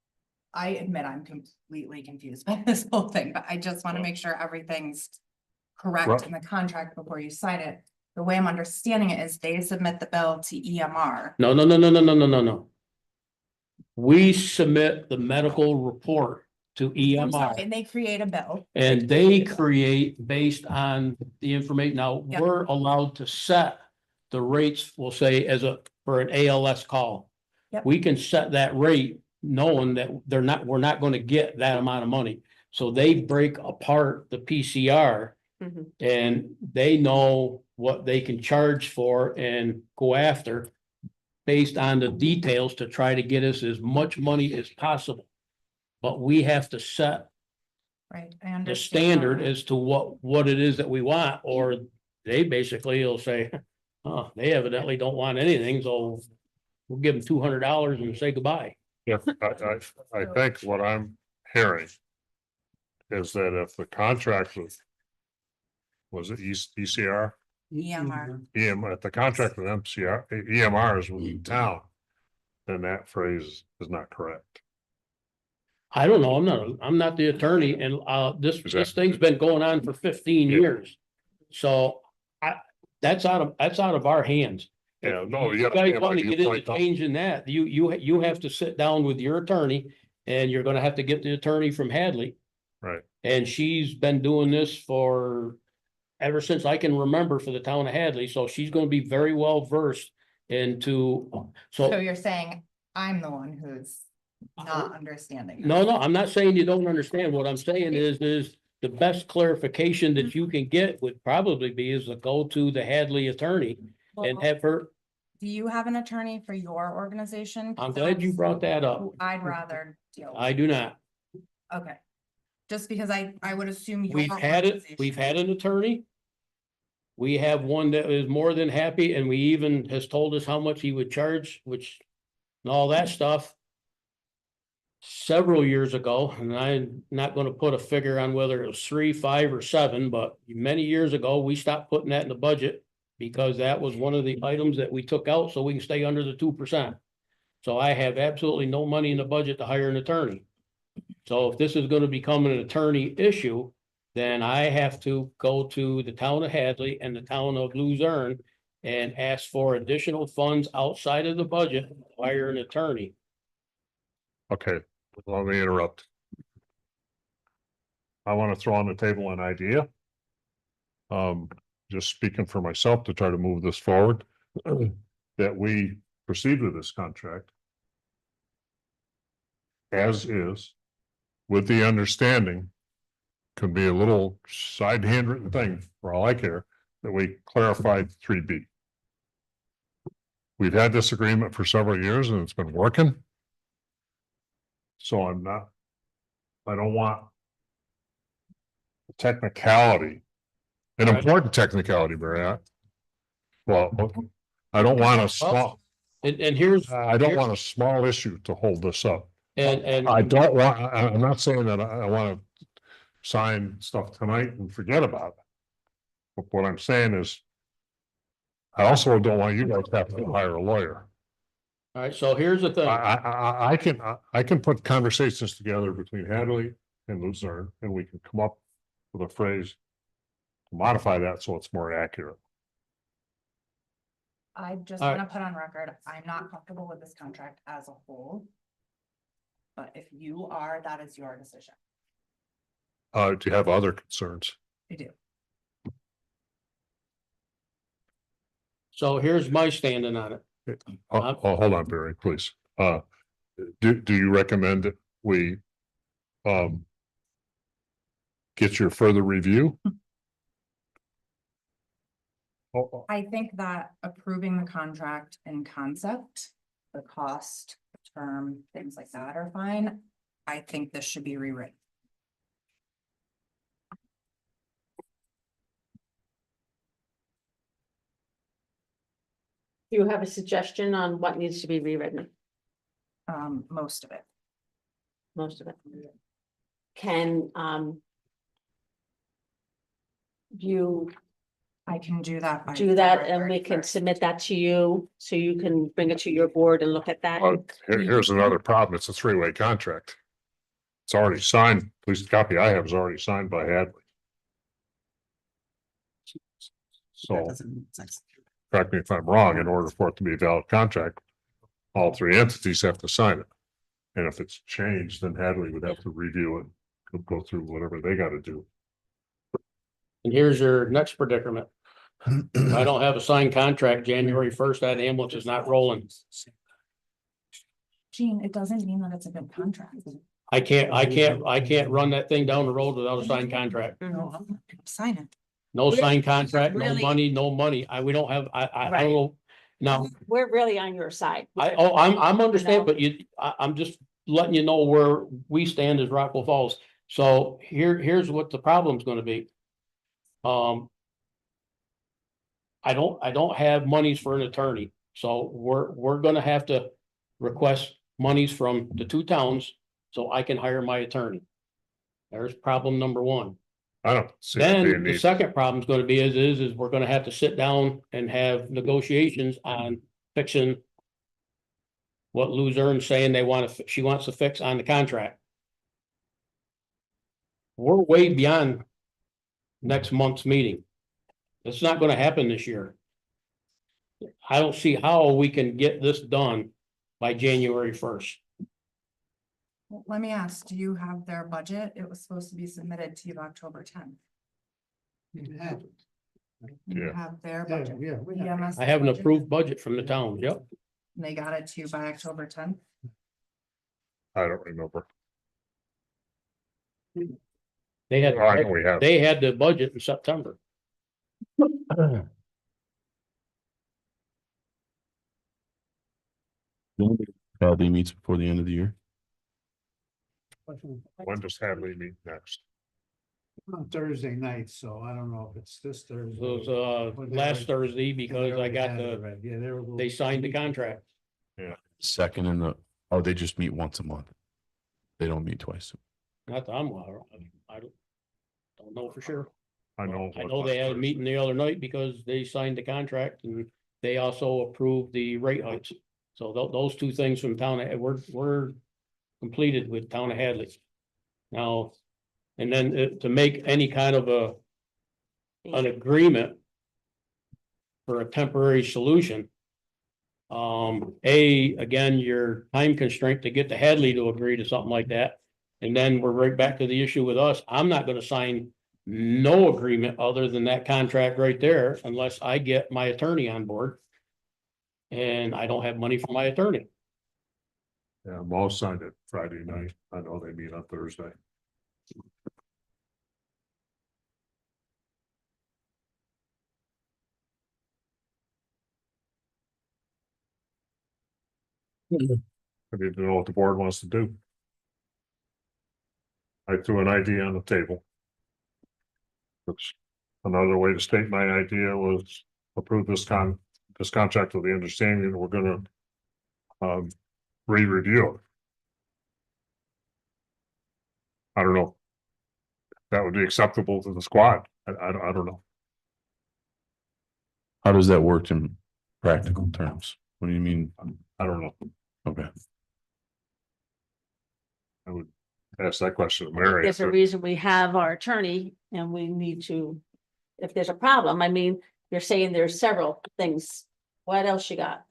Speaker 7: I admit I'm completely confused by this whole thing, but I just want to make sure everything's correct
Speaker 1: Right.
Speaker 7: in the contract before you sign it. The way I'm understanding it is they submit the bill to EMR.
Speaker 5: No, no, no, no, no, no, no, no, no. We submit the medical report to
Speaker 7: I'm sorry,
Speaker 5: EMR
Speaker 7: and they create a bill.
Speaker 5: and they create based on the information. Now,
Speaker 7: Yep.
Speaker 5: we're allowed to set the rates, we'll say, for an ALS call.
Speaker 7: Yep.
Speaker 5: We can set that rate knowing that we're not gonna get that amount of money. So they break apart the PCR
Speaker 8: Mhm.
Speaker 5: and they know what they can charge for and go after based on the details to try to get us as much money as possible. But we have to set
Speaker 7: Right, I
Speaker 5: the
Speaker 7: understand.
Speaker 5: standard as to what it is that we want, or they basically will say, oh, they evidently don't want anything, so we'll give them $200 and say goodbye.
Speaker 1: Yeah, I think what I'm hearing is that if the contract was it ECR?
Speaker 7: EMR.
Speaker 1: If the contract with MCR, EMR is with the town, then that phrase is not correct.
Speaker 5: I don't know, I'm not the attorney, and this
Speaker 1: Exactly.
Speaker 5: thing's been going on for 15
Speaker 1: Yeah.
Speaker 5: years. So that's out of our hands.
Speaker 1: Yeah,
Speaker 5: If
Speaker 1: no, you
Speaker 5: you
Speaker 1: gotta
Speaker 5: guys
Speaker 1: stand
Speaker 5: want
Speaker 1: by
Speaker 5: to
Speaker 1: your
Speaker 5: get into
Speaker 1: point, though.
Speaker 5: changing that, you have to sit down with your attorney, and you're gonna have to get the attorney from Hadley.
Speaker 1: Right.
Speaker 5: And she's been doing this for ever since I can remember for the town of Hadley, so she's gonna be very well versed into,
Speaker 7: So
Speaker 5: so.
Speaker 7: you're saying I'm the one who's not understanding. this.
Speaker 5: No, I'm not saying you don't understand. What I'm saying is the best clarification that you can get would probably be is to go to the Hadley attorney and
Speaker 7: Well,
Speaker 5: have her,
Speaker 7: do you have an attorney for your organization?
Speaker 5: I'm glad you brought that up.
Speaker 7: Who I'd rather deal with.
Speaker 5: I do not.
Speaker 7: Okay. Just because I would assume. your
Speaker 5: We've had
Speaker 7: organization-
Speaker 5: an attorney. We have one that is more than happy, and we even has told us how much he would charge, which, and all that stuff. Several years ago, and I'm not gonna put a figure on whether it was 3, 5, or 7, but many years ago, we stopped putting that in the budget. Because that was one of the items that we took out so we can stay under the 2%. So I have absolutely no money in the budget to hire an attorney. So if this is gonna become an attorney issue, then I have to go to the town of Hadley and the town of Luzerne. And ask for additional funds outside of the budget, to hire an attorney.
Speaker 1: Okay, let me interrupt. I want to throw on the table an idea. Just speaking for myself to try to move this forward, that we proceed with this contract as is, with the understanding, could be a little side handwritten thing for all I care, that we clarified 3B. We've had this agreement for several years and it's been working. So I don't want technicality, an
Speaker 5: Right.
Speaker 1: important technicality, Barry. Well, I don't want a small,
Speaker 5: And here's,
Speaker 1: I don't want a small issue to hold this up.
Speaker 5: and.
Speaker 1: I don't want, I'm not saying that I want to sign stuff tonight and forget about it. But what I'm saying is, I also don't want you guys to have to hire a lawyer.
Speaker 5: All right, so here's the thing.
Speaker 1: I can put conversations together between Hadley and Luzerne, and we can come up with a phrase to modify that so it's more accurate.
Speaker 7: I just
Speaker 5: All
Speaker 7: want
Speaker 5: right.
Speaker 7: to put on record, I'm not comfortable with this contract as a whole. But if you are, that is your decision.
Speaker 1: Do you have other concerns?
Speaker 7: I do.
Speaker 5: So here's my standing on it.
Speaker 1: Hold on, Barry, please. Do you recommend that we get your further review? Oh,
Speaker 7: I think that approving the contract in concept, the cost, the term, things like that are fine. I think this should be rewritten.
Speaker 8: Do you have a suggestion on what needs to be rewritten?
Speaker 7: Most of it.
Speaker 8: Most of it. Can, you
Speaker 7: I can do that. by
Speaker 8: do that
Speaker 7: February
Speaker 8: and we can
Speaker 7: 31st.
Speaker 8: submit that to you, so you can bring it to your board and look at that?
Speaker 1: Here's another problem. It's a three-way contract. It's already signed. At least the copy I have is already signed by Hadley. So, correct me if I'm wrong, in order for it to be a valid contract, all three entities have to sign it. And if it's changed, then Hadley would have to review it, go through whatever they gotta do.
Speaker 5: And here's your next predicament. If I don't have a signed contract January 1st, that ambulance is not rolling.
Speaker 7: Gene, it doesn't mean that it's a good contract.
Speaker 5: I can't run that thing down the road without a signed contract.
Speaker 8: Mhm.
Speaker 7: Sign it.
Speaker 5: No
Speaker 8: We're-
Speaker 5: signed contract, no
Speaker 8: really-
Speaker 5: money, no money. We don't have, I
Speaker 8: Right.
Speaker 5: don't know. Now,
Speaker 8: We're really on your side.
Speaker 5: I'm understand,
Speaker 8: No.
Speaker 5: but I'm just letting you know where we stand as Rockwell Falls. So here's what the problem's gonna be. I don't have monies for an attorney, so we're gonna have to request monies from the two towns so I can hire my attorney. There's problem number one.
Speaker 1: I don't see it being
Speaker 5: Then the
Speaker 1: needed.
Speaker 5: second problem is gonna be is we're gonna have to sit down and have negotiations on fixing what Luzerne's saying she wants to fix on the contract. We're way beyond next month's meeting. It's not gonna happen this year. I don't see how we can get this done by January 1st.
Speaker 7: Well, let me ask, do you have their budget? It was supposed to be submitted to you October 10th.
Speaker 6: Yeah,
Speaker 7: You
Speaker 1: Yeah.
Speaker 7: have their
Speaker 6: yeah,
Speaker 7: budget.
Speaker 6: yeah. we have-
Speaker 7: EMS
Speaker 5: I have an
Speaker 7: budget,
Speaker 5: approved budget from the town, yep.
Speaker 7: and they got it to you by October 10th.
Speaker 1: I don't remember.
Speaker 5: They had,
Speaker 1: I know we have.
Speaker 5: they had the budget in September.
Speaker 9: Hadley meets before the end of the year.
Speaker 1: When does Hadley meet next?
Speaker 6: On Thursday night, so I don't know if it's this
Speaker 5: It
Speaker 6: Thursday.
Speaker 5: was
Speaker 6: But they
Speaker 5: last
Speaker 6: already-
Speaker 5: Thursday
Speaker 6: they
Speaker 5: because I
Speaker 6: already
Speaker 5: got
Speaker 6: had it
Speaker 5: the,
Speaker 6: already. Yeah, they were.
Speaker 5: they signed the contract.
Speaker 9: Second and oh, they just meet once a month. They don't meet twice.
Speaker 5: Not that I'm aware of. I don't know for sure.
Speaker 1: I know.
Speaker 5: I know they had a meeting the other night because they signed the contract and they also approved the rate hikes. So those two things from town, we're completed with town of Hadley. Now, and then to make any kind of an agreement for a temporary solution. Again, your time constraint to get the Hadley to agree to something like that. And then we're right back to the issue with us. I'm not gonna sign no agreement other than that contract right there unless I get my attorney on board. And I don't have money for my attorney.
Speaker 1: Yeah, Mo signed it Friday night. I know they meet on Thursday. I need to know what the board wants to do. I threw an idea on the table. Which another way to state my idea was approve this contract with the understanding that we're gonna re-review it. I don't know. If that would be acceptable to the squad. I don't know.
Speaker 9: How does that work in practical terms? What do you mean?
Speaker 1: I don't know.
Speaker 9: Okay.
Speaker 1: I would ask that question to Mary.
Speaker 8: There's a reason we have our attorney and we need to, if there's a problem, I mean, you're saying there's several things. What else you got?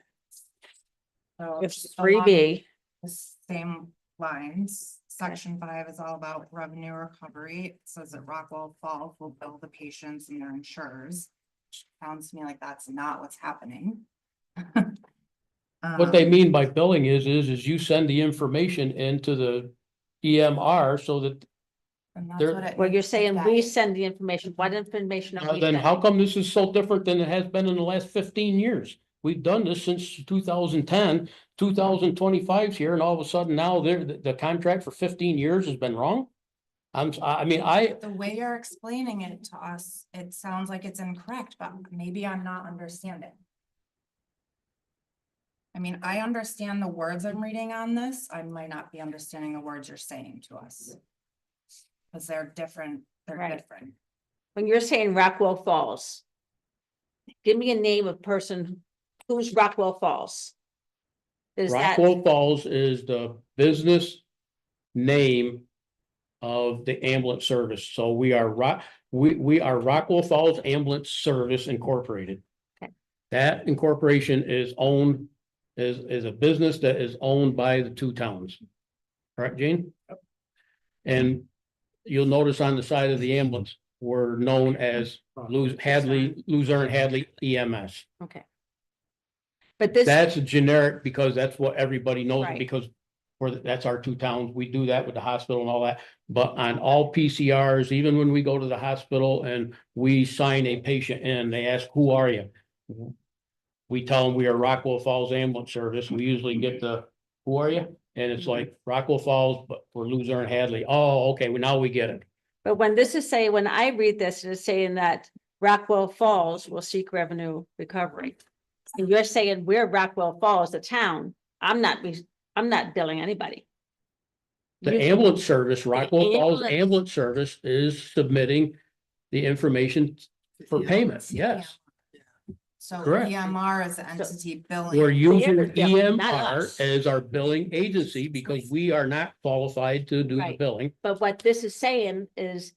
Speaker 7: So
Speaker 8: It's
Speaker 7: along
Speaker 8: 3B.
Speaker 7: the same lines, section 5 is all about revenue recovery. It says that Rockwell Falls will bill the patients and their insurers. Sounds to me like that's not what's happening.
Speaker 5: What they mean by billing is you send the information into the EMR so that,
Speaker 7: And that's
Speaker 5: there-
Speaker 7: what it
Speaker 8: Well, you're
Speaker 7: needs to
Speaker 8: saying
Speaker 7: get.
Speaker 8: we send the information. What information are we
Speaker 5: then how
Speaker 8: sending?
Speaker 5: come this is so different than it has been in the last 15 years? We've done this since 2010, 2025's here, and all of a sudden now the contract for 15 years has been wrong?
Speaker 7: The way you're explaining it to us, it sounds like it's incorrect, but maybe I'm not understanding. I mean, I understand the words I'm reading on this. I might not be understanding the words you're saying to us. Cause they're different, they're
Speaker 8: Right.
Speaker 7: different.
Speaker 8: When you're saying Rockwell Falls, give me a name of person, who's Rockwell Falls? Is that,
Speaker 5: Rockwell Falls is the business name of the ambulance service. So we are we are Rockwell Falls Ambulance Service Incorporated.
Speaker 8: Okay.
Speaker 5: That incorporation is owned, is a business that is owned by the two towns. Correct, Gene? And you'll notice on the side of the ambulance, we're known as Luzerne Hadley EMS.
Speaker 8: okay. But this,
Speaker 5: That's a generic because that's what everybody knows,
Speaker 8: Right.
Speaker 5: because that's our two towns. We do that with the hospital and all that. But on all PCRs, even when we go to the hospital and we sign a patient in, they ask, who are you? We tell them we are Rockwell Falls Ambulance Service. We usually get the, who are you? And it's like Rockwell Falls, but we're Luzerne Hadley. Oh, okay, well, now we get it.
Speaker 8: but when this is saying, when I read this, it's saying that Rockwell Falls will seek revenue recovery. And you're saying we're Rockwell Falls, the town. I'm not billing anybody.
Speaker 5: The
Speaker 8: You-
Speaker 5: ambulance service, Rockwell Falls
Speaker 8: ambulance-
Speaker 5: Ambulance Service is submitting the information for payment. Yes,
Speaker 7: So
Speaker 5: Correct.
Speaker 7: EMR is the entity billing.
Speaker 5: we're using
Speaker 8: They're billing, not
Speaker 5: EMR
Speaker 8: us.
Speaker 5: as our billing agency because we are not qualified to do the
Speaker 8: Right.
Speaker 5: billing.
Speaker 8: But what this is saying is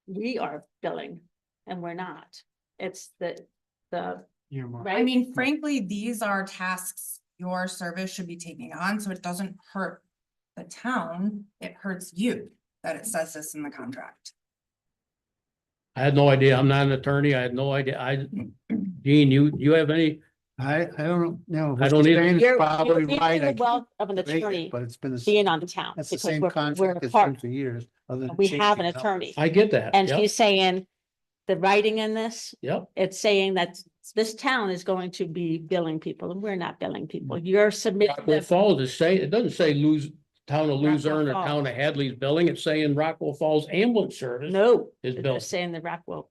Speaker 8: we are billing and we're not. It's the, right?
Speaker 7: I mean, frankly, these are tasks your service should be taking on, so it doesn't hurt the town, it hurts you that it says this in the contract.
Speaker 5: I had no idea. I'm not an attorney. I had no idea. Gene, you have any?
Speaker 6: I don't know.
Speaker 5: I don't either.
Speaker 8: You're
Speaker 6: Probably
Speaker 8: you're
Speaker 6: right.
Speaker 8: the
Speaker 6: I
Speaker 8: wealth of an
Speaker 6: can't make it,
Speaker 8: attorney
Speaker 6: But it's been,
Speaker 8: being on the town.
Speaker 6: that's the
Speaker 8: because
Speaker 6: same
Speaker 8: we're
Speaker 6: contract
Speaker 8: a
Speaker 6: it's
Speaker 8: part.
Speaker 6: been for years. other than
Speaker 8: We have an
Speaker 6: changing it up.
Speaker 8: attorney.
Speaker 5: I get that.
Speaker 8: And
Speaker 5: Yep,
Speaker 8: he's saying, the writing in this,
Speaker 5: yep.
Speaker 8: it's saying that this town is going to be billing people and we're not billing people. You're submitting
Speaker 5: Rockwell
Speaker 8: them.
Speaker 5: Falls is saying, it doesn't say town of Luzerne or
Speaker 8: Falls.
Speaker 5: town of Hadley's billing. It's saying Rockwell Falls Ambulance Service.
Speaker 8: No,
Speaker 5: Is
Speaker 8: they're
Speaker 5: billing.
Speaker 8: saying the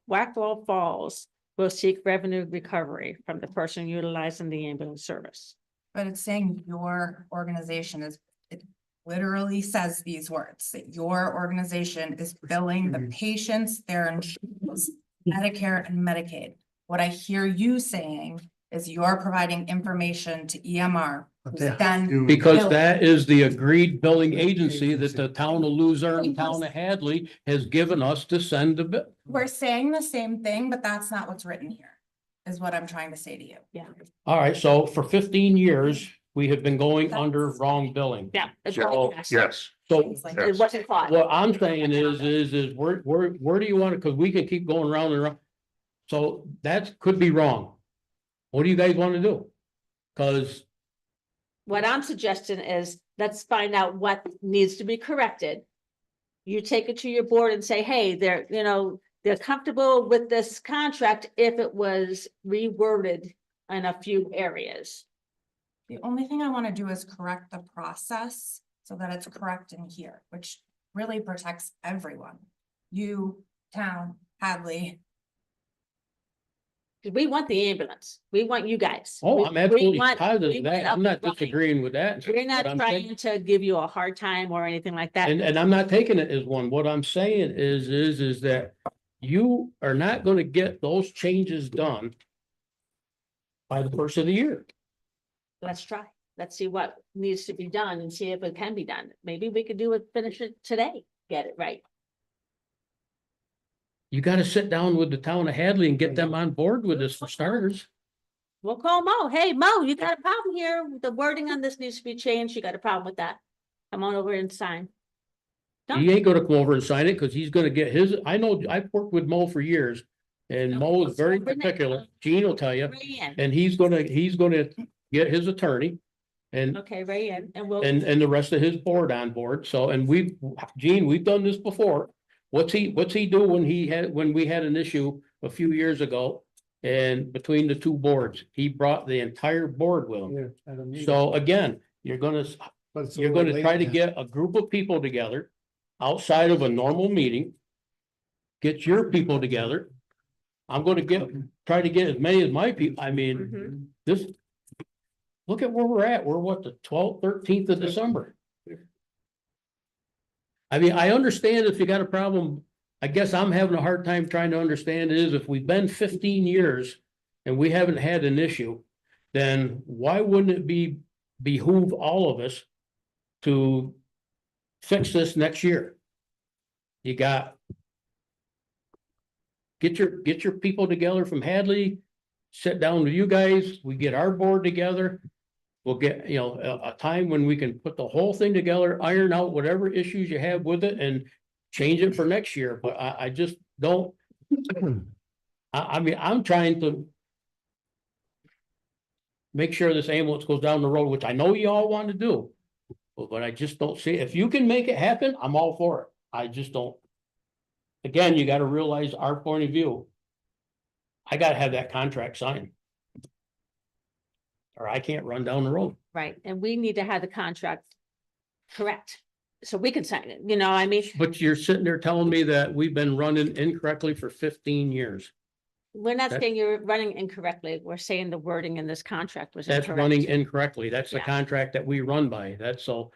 Speaker 8: Rockwell Falls will seek revenue recovery from the person utilizing the ambulance service.
Speaker 7: But it's saying your organization is, it literally says these words, that your organization is billing the patients, their insurance, Medicare and Medicaid. What I hear you saying is you're providing information to EMR,
Speaker 6: But
Speaker 7: who's
Speaker 6: they have
Speaker 7: then
Speaker 6: to-
Speaker 5: Because
Speaker 7: Billing.
Speaker 5: that is the agreed billing agency that the town of Luzerne, town of Hadley has given us to send the bill.
Speaker 7: we're saying the same thing, but that's not what's written here, is what I'm trying to say to you.
Speaker 8: Yeah,
Speaker 5: All right, so for 15 years, we have been going
Speaker 7: That's-
Speaker 5: under wrong billing.
Speaker 8: yeah. it's
Speaker 5: So,
Speaker 8: what it is.
Speaker 1: Yes,
Speaker 5: So
Speaker 7: Things like
Speaker 8: It wasn't caught.
Speaker 5: what I'm saying is where do you want it? Because we can keep going around and around. So that could be wrong. What do you guys want to do? Because
Speaker 8: What I'm suggesting is, let's find out what needs to be corrected. You take it to your board and say, hey, they're comfortable with this contract if it was reworded in a few areas.
Speaker 7: The only thing I want to do is correct the process so that it's correct in here, which really protects everyone. You, town, Hadley.
Speaker 8: 'Cause we want the ambulance. We want you guys.
Speaker 5: oh,
Speaker 8: We-
Speaker 5: I'm
Speaker 8: we
Speaker 5: absolutely
Speaker 8: want-
Speaker 5: positive
Speaker 8: we
Speaker 5: of that.
Speaker 8: want
Speaker 5: I'm not
Speaker 8: up and running.
Speaker 5: disagreeing with that.
Speaker 8: We're not
Speaker 5: But I'm saying-
Speaker 8: trying to give you a hard time or anything like that.
Speaker 5: And I'm not taking it as one. What I'm saying is that you are not gonna get those changes done by the first of the year.
Speaker 8: Let's try. Let's see what needs to be done and see if it can be done. Maybe we could do it, finish it today, get it right.
Speaker 5: You gotta sit down with the town of Hadley and get them on board with this for starters.
Speaker 8: We'll call Mo. Hey, Mo, you got a problem here? The wording on this needs to be changed. You got a problem with that? Come on over and sign. Done.
Speaker 5: He ain't gonna come over and sign it, cause he's gonna get his, I know, I've worked with Mo for years. And Mo is very
Speaker 8: Bring that
Speaker 5: particular,
Speaker 8: down.
Speaker 5: Gene will tell you,
Speaker 8: Bring it in.
Speaker 5: and he's gonna get his attorney and
Speaker 8: Okay, Ray, and we'll.
Speaker 5: and the rest of his board on board. So, and Gene, we've done this before. What's he do when we had an issue a few years ago? And between the two boards, he brought the entire board with him.
Speaker 6: Yeah, I don't need it.
Speaker 5: So again, you're gonna
Speaker 6: But it's a
Speaker 5: you're
Speaker 6: little
Speaker 5: gonna
Speaker 6: late
Speaker 5: try to
Speaker 6: now.
Speaker 5: get a group of people together outside of a normal meeting. Get your people together. I'm gonna try to get as many as my people. I mean,
Speaker 8: Mhm.
Speaker 5: this. Look at where we're at. We're what, the 12th, 13th of December. I mean, I understand if you got a problem. I guess I'm having a hard time trying to understand is if we've been 15 years and we haven't had an issue, then why wouldn't it behoove all of us to fix this next year? You got get your people together from Hadley, sit down with you guys, we get our board together. We'll get, a time when we can put the whole thing together, iron out whatever issues you have with it and change it for next year, but I just don't. I mean, I'm trying to make sure this ambulance goes down the road, which I know you all want to do. But I just don't see, if you can make it happen, I'm all for it. I just don't. Again, you gotta realize our point of view. I gotta have that contract signed. Or I can't run down the road.
Speaker 8: Right, and we need to have the contract correct, so we can sign it, I mean,
Speaker 5: But you're sitting there telling me that we've been running incorrectly for 15 years.
Speaker 8: we're not
Speaker 5: That-
Speaker 8: saying you're running incorrectly, we're saying the wording in this contract was
Speaker 5: That's
Speaker 8: incorrect.
Speaker 5: running incorrectly. That's the
Speaker 8: Yeah.
Speaker 5: contract that we run by. That's so.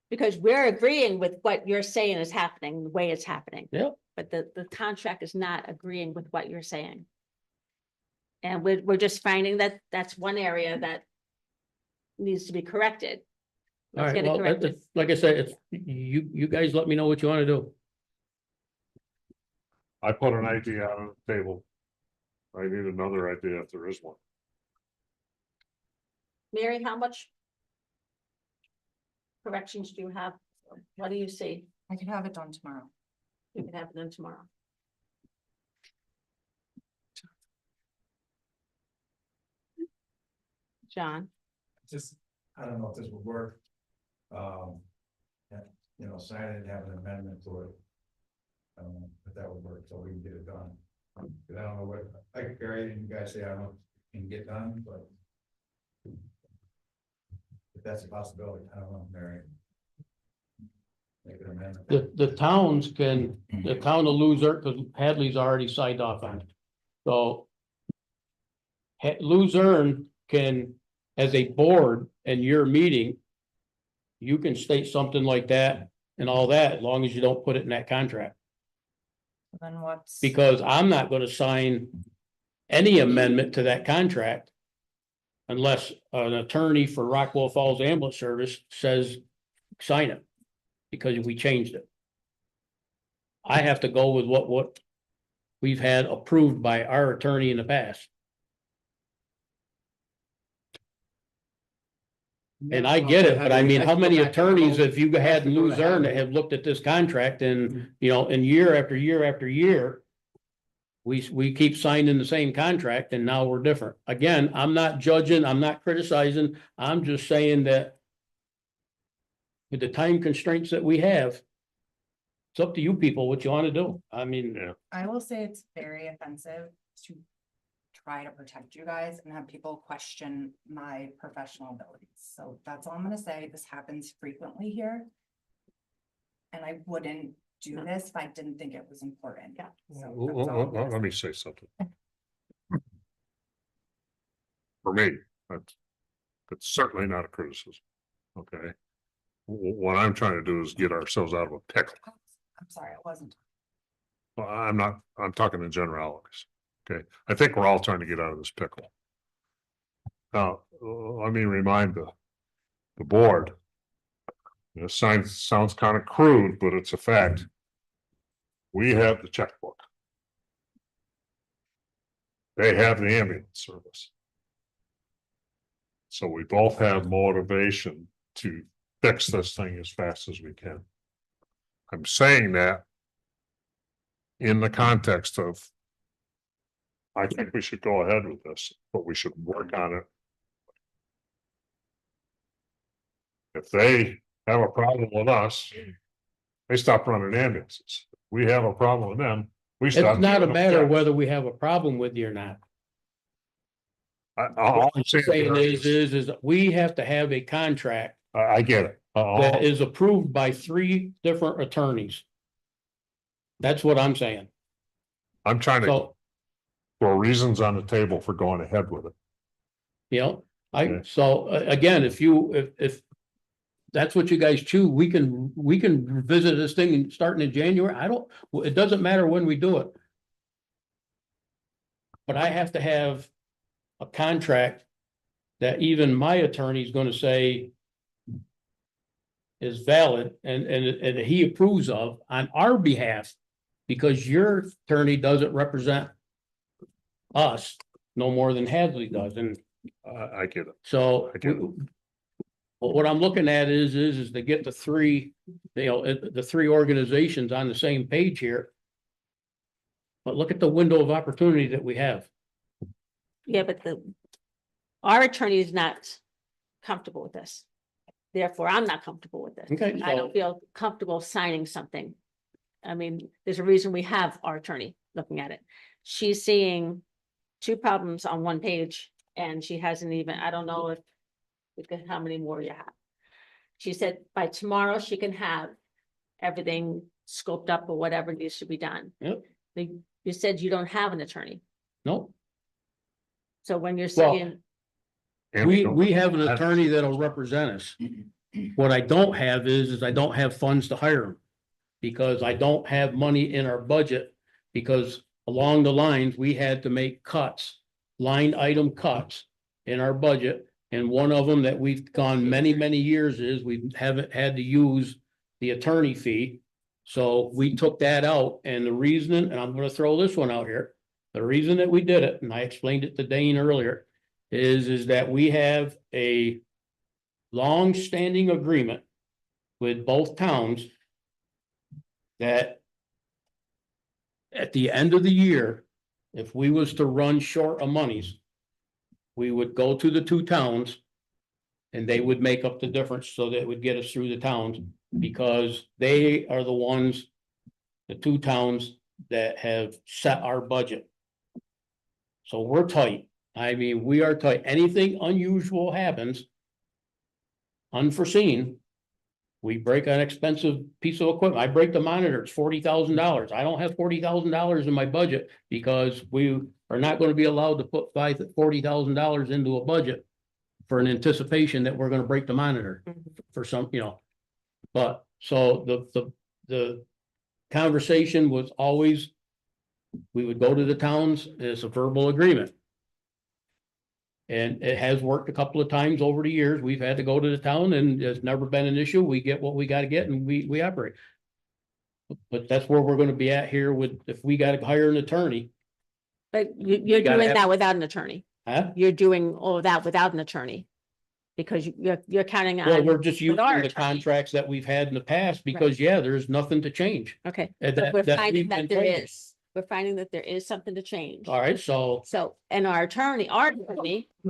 Speaker 8: Because we're agreeing with what you're saying is happening, the way it's happening.
Speaker 5: Yep.
Speaker 8: But the contract is not agreeing with what you're saying. And we're just finding that that's one area that needs to be corrected.
Speaker 5: All
Speaker 8: Let's
Speaker 5: right,
Speaker 8: get it
Speaker 5: well,
Speaker 8: corrected.
Speaker 5: like I said, it's, you guys let me know what you want to do.
Speaker 1: I put an idea on the table. I need another idea if there is one.
Speaker 8: Mary, how much corrections do you have? What do you see?
Speaker 7: I could have it done tomorrow.
Speaker 8: You can have it done tomorrow. John,
Speaker 2: Just, I don't know if this would work. Yeah, sign it and have an amendment to it. If that would work, so we can get it done. But I don't know what, like Barry and you guys say, I don't know if it can get done, but. If that's a possibility, I don't know, Mary. Make an amendment.
Speaker 5: The town of Luzerne, because Hadley's already signed off on it. So. Luzerne can, as a board and your meeting. You can state something like that and all that, as long as you don't put it in that contract.
Speaker 7: Then what's?
Speaker 5: Because I'm not gonna sign any amendment to that contract. Unless an attorney for Rockwell Falls Ambulance Service says, sign it, because we changed it. I have to go with what we've had approved by our attorney in the past. And I get it, but I mean, how many attorneys have you had in Luzerne that have looked at this contract and, in year after year after year? We keep signing the same contract and now we're different. Again, I'm not judging, I'm not criticizing, I'm just saying that. With the time constraints that we have. It's up to you people what you want to do. I mean,
Speaker 7: I will say it's very offensive to try to protect you guys and have people question my professional abilities. So that's all I'm gonna say. This happens frequently here. And I wouldn't do this if I didn't think it was important.
Speaker 8: Yeah.
Speaker 7: So that's all I'm gonna
Speaker 1: Let me say something. For me, that's certainly not a criticism. Okay. What I'm trying to do is get ourselves out of a pickle.
Speaker 7: say. I'm sorry, it wasn't.
Speaker 1: Well, I'm talking in generalities. Okay, I think we're all trying to get out of this pickle. Now, let me remind the board. This sounds kind of crude, but it's a fact. We have the checkbook. They have the ambulance service. So we both have motivation to fix this thing as fast as we can. I'm saying that in the context of I think we should go ahead with this, but we should work on it. If they have a problem with us, they stop running ambulances. We have a problem with them, we stop.
Speaker 5: It's not a
Speaker 1: giving them
Speaker 5: matter of
Speaker 1: checks.
Speaker 5: whether we have a problem with you or not.
Speaker 1: All I'm
Speaker 5: Saying
Speaker 1: saying
Speaker 5: is we have to have a contract
Speaker 1: I get it.
Speaker 5: that is approved by 3 different attorneys. That's what I'm saying.
Speaker 1: I'm trying to
Speaker 5: So,
Speaker 1: throw reasons on the table for going ahead with it.
Speaker 5: you know,
Speaker 1: Okay.
Speaker 5: again, if that's what you guys choose, we can revisit this thing and starting in January. It doesn't matter when we do it. But I have to have a contract that even my attorney is gonna say is valid and he approves of on our behalf, because your attorney doesn't represent us no more than Hadley does, and
Speaker 1: I get it.
Speaker 5: so.
Speaker 1: I get it.
Speaker 5: But what I'm looking at is to get the 3, the 3 organizations on the same page here. But look at the window of opportunity that we have.
Speaker 8: Yeah, but our attorney is not comfortable with this. Therefore, I'm not comfortable with this.
Speaker 5: Okay,
Speaker 8: I don't
Speaker 5: so-
Speaker 8: feel comfortable signing something. I mean, there's a reason we have our attorney looking at it. She's seeing 2 problems on 1 page and she hasn't even, I don't know if, how many more you have. She said by tomorrow she can have everything scoped up or whatever needs to be done.
Speaker 5: Yep.
Speaker 8: You said you don't have an attorney.
Speaker 5: No,
Speaker 8: So when you're
Speaker 5: Well,
Speaker 8: saying,
Speaker 1: And
Speaker 5: we have an attorney that'll represent us. What I don't have is I don't have funds to hire him. Because I don't have money in our budget, because along the lines, we had to make cuts, line item cuts in our budget. And one of them that we've gone many, many years is we haven't had to use the attorney fee. So we took that out, and the reason, and I'm gonna throw this one out here, the reason that we did it, and I explained it to Dane earlier, is that we have a long-standing agreement with both towns that at the end of the year, if we was to run short of monies, we would go to the 2 towns and they would make up the difference so that it would get us through the towns, because they are the ones, the 2 towns that have set our budget. So we're tight. I mean, we are tight. Anything unusual happens, unforeseen, we break an expensive piece of equipment. I break the monitor, it's $40,000. I don't have $40,000 in my budget because we are not going to be allowed to put $40,000 into a budget for an anticipation that we're going to break the monitor for some, But so the conversation was always, we would go to the towns, it's a verbal agreement. And it has worked a couple of times over the years. We've had to go to the town and there's never been an issue. We get what we gotta get and we operate. But that's where we're gonna be at here with, if we gotta hire an attorney,
Speaker 8: but you're
Speaker 5: gotta
Speaker 8: doing
Speaker 5: have-
Speaker 8: that without an attorney.
Speaker 5: huh?
Speaker 8: You're doing all of that without an attorney. Because you're counting
Speaker 5: Well,
Speaker 8: on,
Speaker 5: we're just using
Speaker 8: our
Speaker 5: the
Speaker 8: attorney.
Speaker 5: contracts that we've had in the past because, yeah, there's nothing to change.
Speaker 8: okay,
Speaker 5: And
Speaker 8: but we're finding
Speaker 5: we've
Speaker 8: that
Speaker 5: been
Speaker 8: there
Speaker 5: told.
Speaker 8: is, we're finding that there is something to change.
Speaker 5: All right, so
Speaker 8: So, and our attorney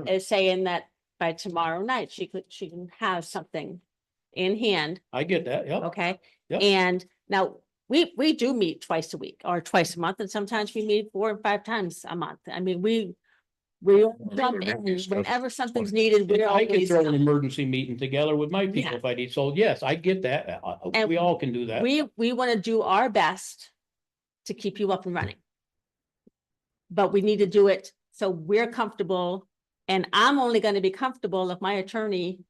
Speaker 8: is saying that by tomorrow night, she can have something in hand,
Speaker 5: I get that, yep.
Speaker 8: okay?
Speaker 5: Yep.
Speaker 8: And now, we do meet twice a week or twice a month, and sometimes we meet 4 and 5 times a month. I mean, we jump in whenever something's needed, we're
Speaker 5: I can
Speaker 8: always,
Speaker 5: throw an emergency meeting together with my people
Speaker 8: Yeah.
Speaker 5: if I need, so yes, I get that,
Speaker 8: And
Speaker 5: we all can do that.
Speaker 8: we want to do our best to keep you up and running. But we need to do it so we're comfortable, and I'm only going to be comfortable if my attorney,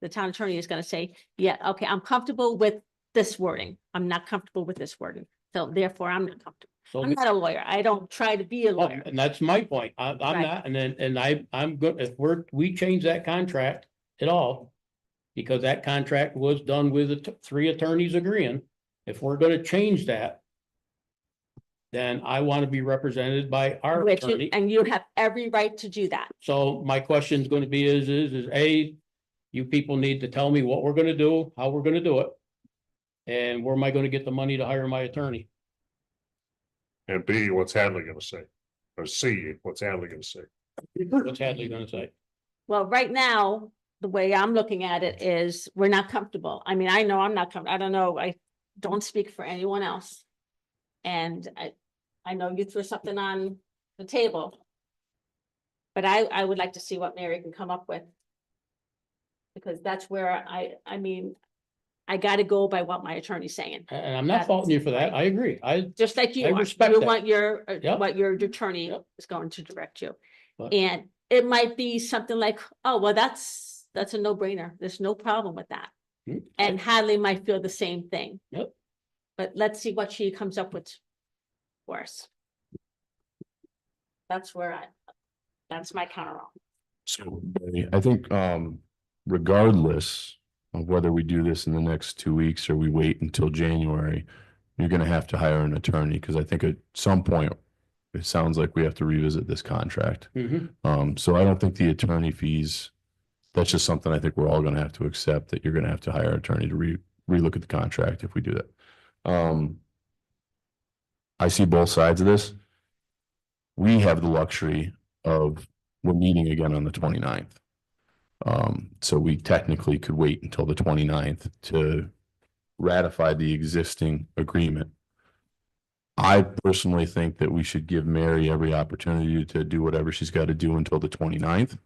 Speaker 8: the town attorney is going to say, yeah, okay, I'm comfortable with this wording. I'm not comfortable with this wording. So therefore, I'm not comfortable.
Speaker 5: So,
Speaker 8: I'm not a lawyer. I don't try to be a
Speaker 5: well,
Speaker 8: lawyer.
Speaker 5: and that's my point, I'm
Speaker 8: Right.
Speaker 5: not, and I'm good, if we change that contract at all. Because that contract was done with the 3 attorneys agreeing, if we're gonna change that. Then I want to be represented by our
Speaker 8: Which,
Speaker 5: attorney.
Speaker 8: and you have every right to do that.
Speaker 5: So my question is gonna be is A, you people need to tell me what we're gonna do, how we're gonna do it. And where am I gonna get the money to hire my attorney?
Speaker 1: And B, what's Hadley gonna say? Or C, what's Hadley gonna say?
Speaker 5: What's Hadley gonna say?
Speaker 8: Well, right now, the way I'm looking at it is, we're not comfortable. I mean, I know I'm not comfortable. I don't know, I don't speak for anyone else. And I know you threw something on the table. But I would like to see what Mary can come up with. Because that's where I mean, I gotta go by what my attorney's saying,
Speaker 5: And I'm not faulting you for that. I agree.
Speaker 8: just like you
Speaker 5: I
Speaker 8: are.
Speaker 5: respect
Speaker 8: You
Speaker 5: that.
Speaker 8: want your,
Speaker 5: Yep.
Speaker 8: what your attorney
Speaker 5: Yep.
Speaker 8: is going to direct you.
Speaker 5: But-
Speaker 8: And it might be something like, oh, well, that's a no-brainer. There's no problem with that.
Speaker 5: Hmm.
Speaker 8: And Hadley might feel the same thing.
Speaker 5: Yep.
Speaker 8: But let's see what she comes up with for us. That's that's my counter.
Speaker 9: So I think, regardless of whether we do this in the next 2 weeks or we wait until January, you're gonna have to hire an attorney, because I think at some point, it sounds like we have to revisit this contract.
Speaker 5: Mhm.
Speaker 9: So I don't think the attorney fees, that's just something I think we're all gonna have to accept, that you're gonna have to hire an attorney to relook at the contract if we do that. I see both sides of this. We have the luxury of, we're meeting again on the 29th. So we technically could wait until the 29th to ratify the existing agreement. I personally think that we should give Mary every opportunity to do whatever she's got to do until the 29th.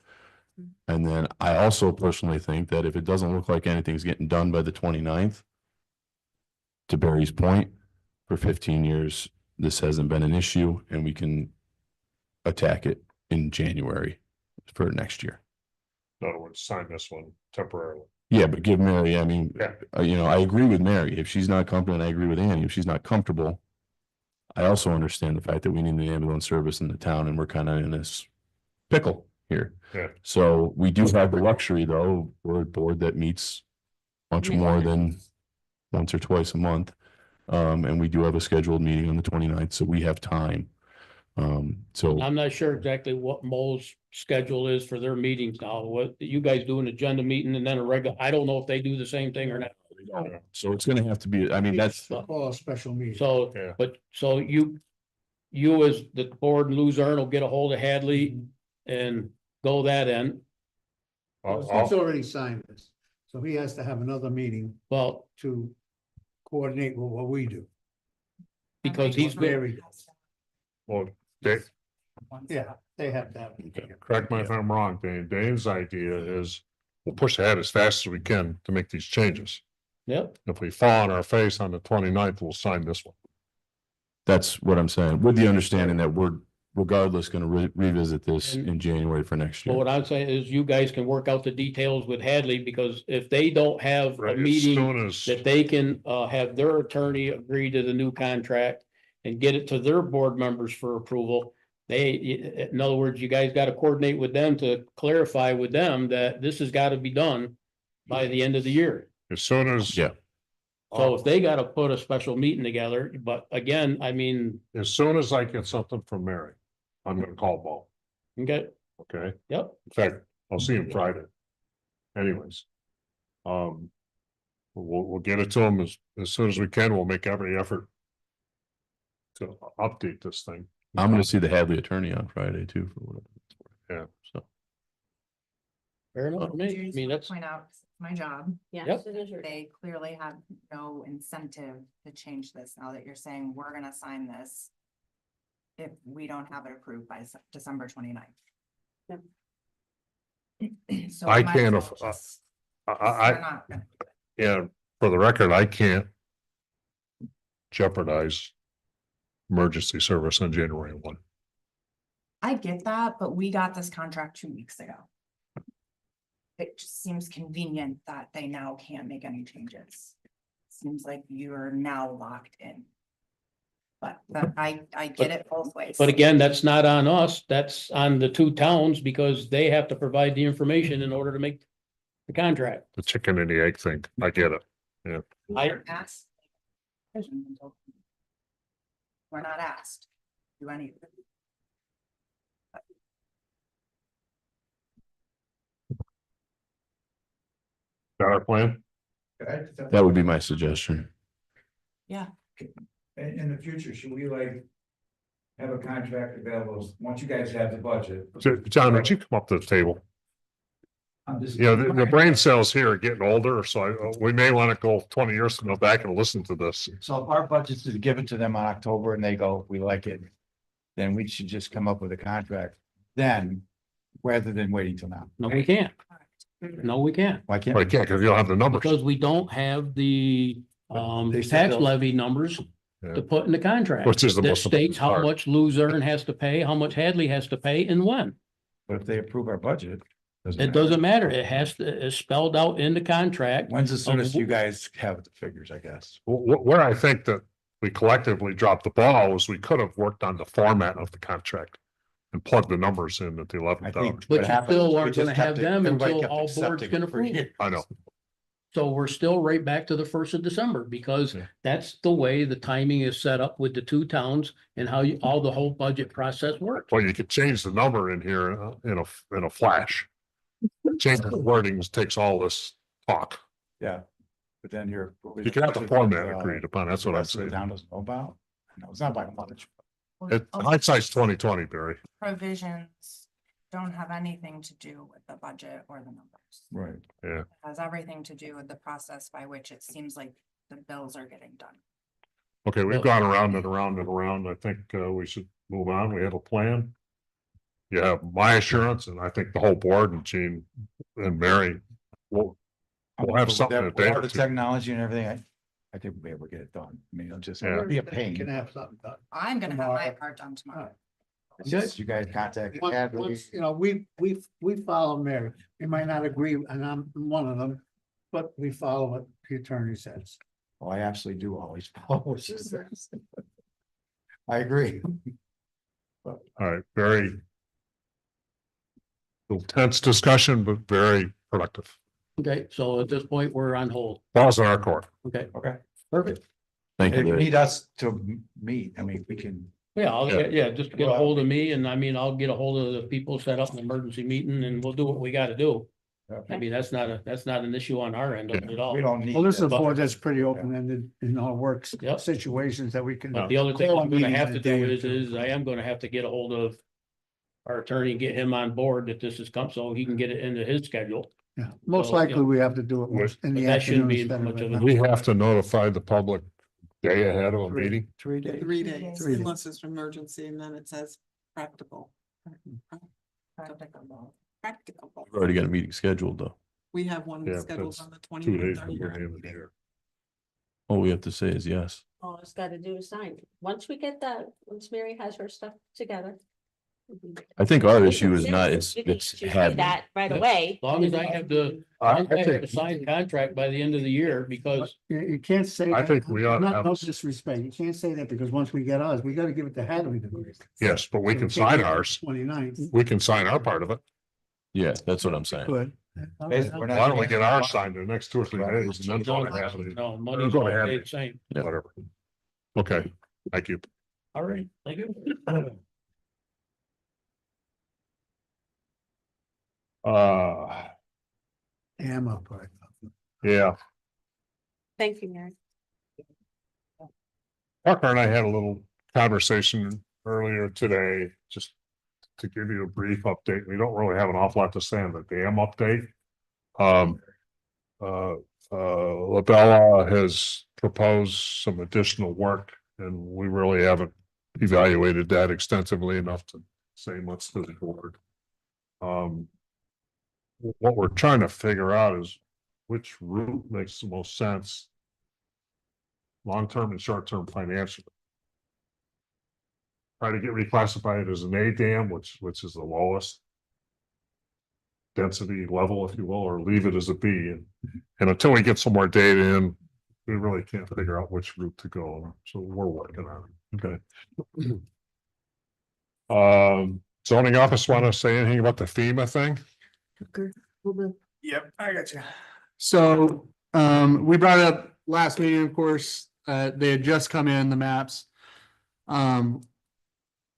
Speaker 9: And then I also personally think that if it doesn't look like anything's getting done by the 29th, to Barry's point, for 15 years, this hasn't been an issue, and we can attack it in January for next year.
Speaker 1: In other words, sign this one temporarily.
Speaker 9: Yeah, but give Mary, I mean,
Speaker 1: Yeah.
Speaker 9: I agree with Mary. If she's not comfortable, and I agree with Annie, if she's not comfortable, I also understand the fact that we need an ambulance service in the town, and we're kind of in this pickle here.
Speaker 1: Yeah.
Speaker 9: So we do have the luxury, though, we're a board that meets much more than once or twice a month. And we do have a scheduled meeting on the 29th, so we have time. So
Speaker 5: I'm not sure exactly what Mo's schedule is for their meetings now. What, you guys do an agenda meeting and then a regular, I don't know if they do the same thing or not.
Speaker 9: so it's gonna have to be, I mean, that's,
Speaker 6: Call a special meeting.
Speaker 5: So,
Speaker 1: Yeah.
Speaker 5: but, so you as the board in Luzerne will get a hold of Hadley and go that end.
Speaker 6: He's already signed this, so he has to have another meeting
Speaker 5: Well,
Speaker 6: to coordinate with what we do.
Speaker 5: because he's been,
Speaker 6: Very,
Speaker 1: Well, Dave,
Speaker 6: yeah, they have to have. a meeting.
Speaker 1: correct me if I'm wrong, Dave. Dave's idea is we'll push ahead as fast as we can to make these changes.
Speaker 5: yep,
Speaker 1: If we fall on our face on the 29th, we'll sign this one.
Speaker 9: that's what I'm saying, with the understanding that we're regardless gonna revisit this in January for next
Speaker 5: but
Speaker 9: year.
Speaker 5: what I'm saying is you guys can work out the details with Hadley, because if they don't have a
Speaker 1: Right, as
Speaker 5: meeting
Speaker 1: soon as,
Speaker 5: that they can have their attorney agree to the new contract and get it to their board members for approval. In other words, you guys got to coordinate with them to clarify with them that this has got to be done by the end of the year.
Speaker 1: as soon as.
Speaker 9: Yeah.
Speaker 5: So if they got to put a special meeting together, but again, I mean,
Speaker 1: As soon as I get something from Mary, I'm gonna call Bo,
Speaker 5: okay,
Speaker 1: okay?
Speaker 5: yep,
Speaker 1: In fact, I'll see him Friday. Anyways. We'll get it to him as soon as we can. We'll make every effort to update this thing.
Speaker 9: I'm gonna see the Hadley attorney on Friday too, for whatever. it's worth.
Speaker 1: Yeah.
Speaker 9: So,
Speaker 5: fair enough to me. I
Speaker 7: Just
Speaker 5: mean,
Speaker 7: wanna
Speaker 5: that's,
Speaker 7: Point out, it's my job,
Speaker 8: Yes,
Speaker 5: Yep.
Speaker 8: it is your-
Speaker 7: they clearly have no incentive to change this now that you're saying we're gonna sign this. If we don't have it approved by December 29th.
Speaker 8: Yep.
Speaker 7: So
Speaker 1: I
Speaker 7: we might as
Speaker 1: can't
Speaker 7: well
Speaker 1: aff-
Speaker 7: just-
Speaker 1: I,
Speaker 7: we're not gonna-
Speaker 1: yeah, for the record, I can't jeopardize emergency service on January 1.
Speaker 7: I get that, but we got this contract 2 weeks ago. It just seems convenient that they now can't make any changes. Seems like you're now locked in. But I get it both ways.
Speaker 5: but again, that's not on us. That's on the two towns, because they have to provide the information in order to make the contract.
Speaker 1: The chicken and the egg thing. I get it.
Speaker 7: We
Speaker 5: I-
Speaker 7: weren't asked. We're not asked. To Do anything.
Speaker 1: Got our plan?
Speaker 9: that would be my suggestion.
Speaker 7: Yeah.
Speaker 6: In the future, should we like
Speaker 2: have a contract available, once you guys have the budget.
Speaker 1: John, would you come up to the table?
Speaker 2: I'm just.
Speaker 1: You know, the brain cells here are getting older, so we may want to go 20 years from now back and listen to this.
Speaker 2: So if our budget is given to them in October and they go, we like it, then we should just come up with a contract then, rather than waiting till now.
Speaker 5: No, we can't. No, we can't.
Speaker 2: Why can't?
Speaker 1: But I can't because you don't have the numbers.
Speaker 5: Because we don't have the
Speaker 2: They said
Speaker 5: tax
Speaker 2: they'll-
Speaker 5: levy numbers
Speaker 1: Yeah.
Speaker 5: to put in the contract.
Speaker 1: Which is the
Speaker 5: That
Speaker 1: most
Speaker 5: states how
Speaker 1: important
Speaker 5: much Luzerne has to pay, how much Hadley has to pay, and when.
Speaker 2: But if they approve our budget.
Speaker 5: It doesn't matter. It has to, it's spelled out in the contract.
Speaker 2: When's the soonest you guys have the figures, I guess?
Speaker 1: Where I think that we collectively dropped the ball is we could have worked on the format of the contract and plugged the numbers in at the
Speaker 2: I
Speaker 1: $11,000.
Speaker 2: think.
Speaker 5: But
Speaker 2: what
Speaker 5: you
Speaker 2: happens
Speaker 5: still
Speaker 2: is we
Speaker 5: aren't
Speaker 2: just
Speaker 5: gonna have
Speaker 2: kept it-
Speaker 5: them
Speaker 2: everybody
Speaker 5: until
Speaker 2: kept
Speaker 5: all boards
Speaker 2: accepting
Speaker 5: can
Speaker 2: it for
Speaker 5: approve
Speaker 2: years.
Speaker 5: it.
Speaker 1: I know.
Speaker 5: So we're still right back to the 1st of December because
Speaker 1: Yeah.
Speaker 5: that's the way the timing is set up with the two towns and how you, all the whole budget process works.
Speaker 1: Well, you could change the number in here in a flash. Changing the wordings takes all this talk.
Speaker 2: Yeah, but then you're.
Speaker 1: You can have the format agreed upon. That's what I'm
Speaker 2: The
Speaker 1: saying.
Speaker 2: town doesn't know about. No, it's not by much.
Speaker 1: Hindsight's 20/20, Barry.
Speaker 7: Provisions don't have anything to do with the budget or the numbers.
Speaker 2: Right.
Speaker 7: It has everything to do with the process by which it seems like the bills are getting done.
Speaker 1: Okay, we've gone around and around and around. I think we should move on. We have a plan. You have my assurance, and I think the whole board and Gene and Mary will We'll have something
Speaker 2: With
Speaker 1: to
Speaker 2: all the
Speaker 1: date to.
Speaker 2: technology and everything, I think we'll be able to get it done. I mean, it'll just
Speaker 1: Yeah.
Speaker 2: be a
Speaker 6: Can
Speaker 2: pain.
Speaker 6: have something done.
Speaker 7: I'm gonna have my
Speaker 6: Tomorrow.
Speaker 7: part done tomorrow.
Speaker 2: Just you guys contact.
Speaker 6: Once, you know, we follow Mary. We might not agree, and I'm one of them, but we follow what the attorney says.
Speaker 2: Oh, I absolutely do always follow what she says. I agree.
Speaker 1: All right, very little tense discussion, but very productive.
Speaker 5: Okay, so at this point, we're on hold.
Speaker 1: Balls in our court.
Speaker 5: Okay,
Speaker 2: Okay.
Speaker 5: perfect.
Speaker 9: Thank
Speaker 2: If
Speaker 9: you.
Speaker 2: you
Speaker 9: Barry.
Speaker 2: need us to meet, I mean, we can.
Speaker 5: Yeah,
Speaker 1: Yeah.
Speaker 5: just get a hold of me and I mean, I'll get a hold of the people, set up an emergency meeting and we'll do what we gotta do. I mean, that's not an issue on our end of it at all.
Speaker 2: We don't need.
Speaker 6: Well, this is a
Speaker 2: that.
Speaker 6: board that's pretty open-ended in our works
Speaker 5: Yep.
Speaker 6: situations that we can.
Speaker 5: But the other thing
Speaker 6: call a
Speaker 5: I'm gonna
Speaker 6: meeting
Speaker 5: have
Speaker 6: in
Speaker 5: to
Speaker 6: a day
Speaker 5: do
Speaker 6: or
Speaker 5: is,
Speaker 6: two.
Speaker 5: I am gonna have to get a hold of our attorney, and get him on board that this has come, so he can get it into his schedule.
Speaker 6: Yeah, most
Speaker 5: So,
Speaker 6: likely
Speaker 5: yeah.
Speaker 6: we have to do it most in
Speaker 5: But
Speaker 6: the
Speaker 5: that shouldn't
Speaker 6: afternoon
Speaker 5: be
Speaker 6: instead of
Speaker 5: much
Speaker 6: at
Speaker 5: of a-
Speaker 6: night.
Speaker 1: We have to notify the public day ahead of a
Speaker 6: Three.
Speaker 1: meeting.
Speaker 6: 3 days.
Speaker 3: 3 days,
Speaker 6: 3 days.
Speaker 3: unless it's an emergency, and then it says practical. Practicable.
Speaker 9: We've already got a meeting scheduled though.
Speaker 3: We have one
Speaker 1: Yeah,
Speaker 3: scheduled
Speaker 1: that's
Speaker 3: on the
Speaker 1: 2 days
Speaker 3: 20th.
Speaker 1: before the end of the year.
Speaker 9: All we have to say is yes.
Speaker 8: All it's gotta do is sign. Once we get that, once Mary has her stuff together.
Speaker 9: I think our
Speaker 8: We
Speaker 9: issue
Speaker 8: can
Speaker 9: is
Speaker 8: say-
Speaker 9: not,
Speaker 8: we
Speaker 9: it's,
Speaker 8: can
Speaker 9: it's
Speaker 8: say
Speaker 9: had.
Speaker 8: that right
Speaker 5: Yeah.
Speaker 8: away.
Speaker 5: As long as I have the,
Speaker 1: I
Speaker 5: the signed contract by the end of the year, because
Speaker 6: You can't say.
Speaker 1: I
Speaker 6: that.
Speaker 1: think we ought to
Speaker 6: Not,
Speaker 1: have-
Speaker 6: no disrespect. You can't say that because once we get ours, we gotta give it to Hadley to agree.
Speaker 1: Yes, but we can sign ours.
Speaker 6: 29th.
Speaker 1: We can sign our part of it.
Speaker 9: Yeah, that's what I'm saying.
Speaker 6: Good.
Speaker 2: Basically, we're not-
Speaker 1: Why don't we get ours signed in the next 2 or 3 days and then
Speaker 5: no,
Speaker 1: go to Hadley,
Speaker 5: no, money's
Speaker 1: Go
Speaker 5: all
Speaker 1: ahead.
Speaker 5: stayed the same.
Speaker 9: Yeah.
Speaker 1: whatever. Okay, thank you.
Speaker 5: All right, thank you.
Speaker 6: Ammo part.
Speaker 1: Yeah,
Speaker 8: Thank you, Mary.
Speaker 1: Parker and I had a little conversation earlier today, just to give you a brief update. We don't really have an awful lot to say on the dam update. Labella has proposed some additional work and we really haven't evaluated that extensively enough to say much to the board. What we're trying to figure out is which route makes the most sense long-term and short-term financially. Try to get reclassified as an A dam, which is the lowest density level, if you will, or leave it as a B. And until we get some more data in, we really can't figure out which route to go. So we're working on it. Okay. Zoning office want to say anything about the FEMA thing?
Speaker 10: Yep, I got you. So, we brought it up last meeting, of course, they had just come in, the maps.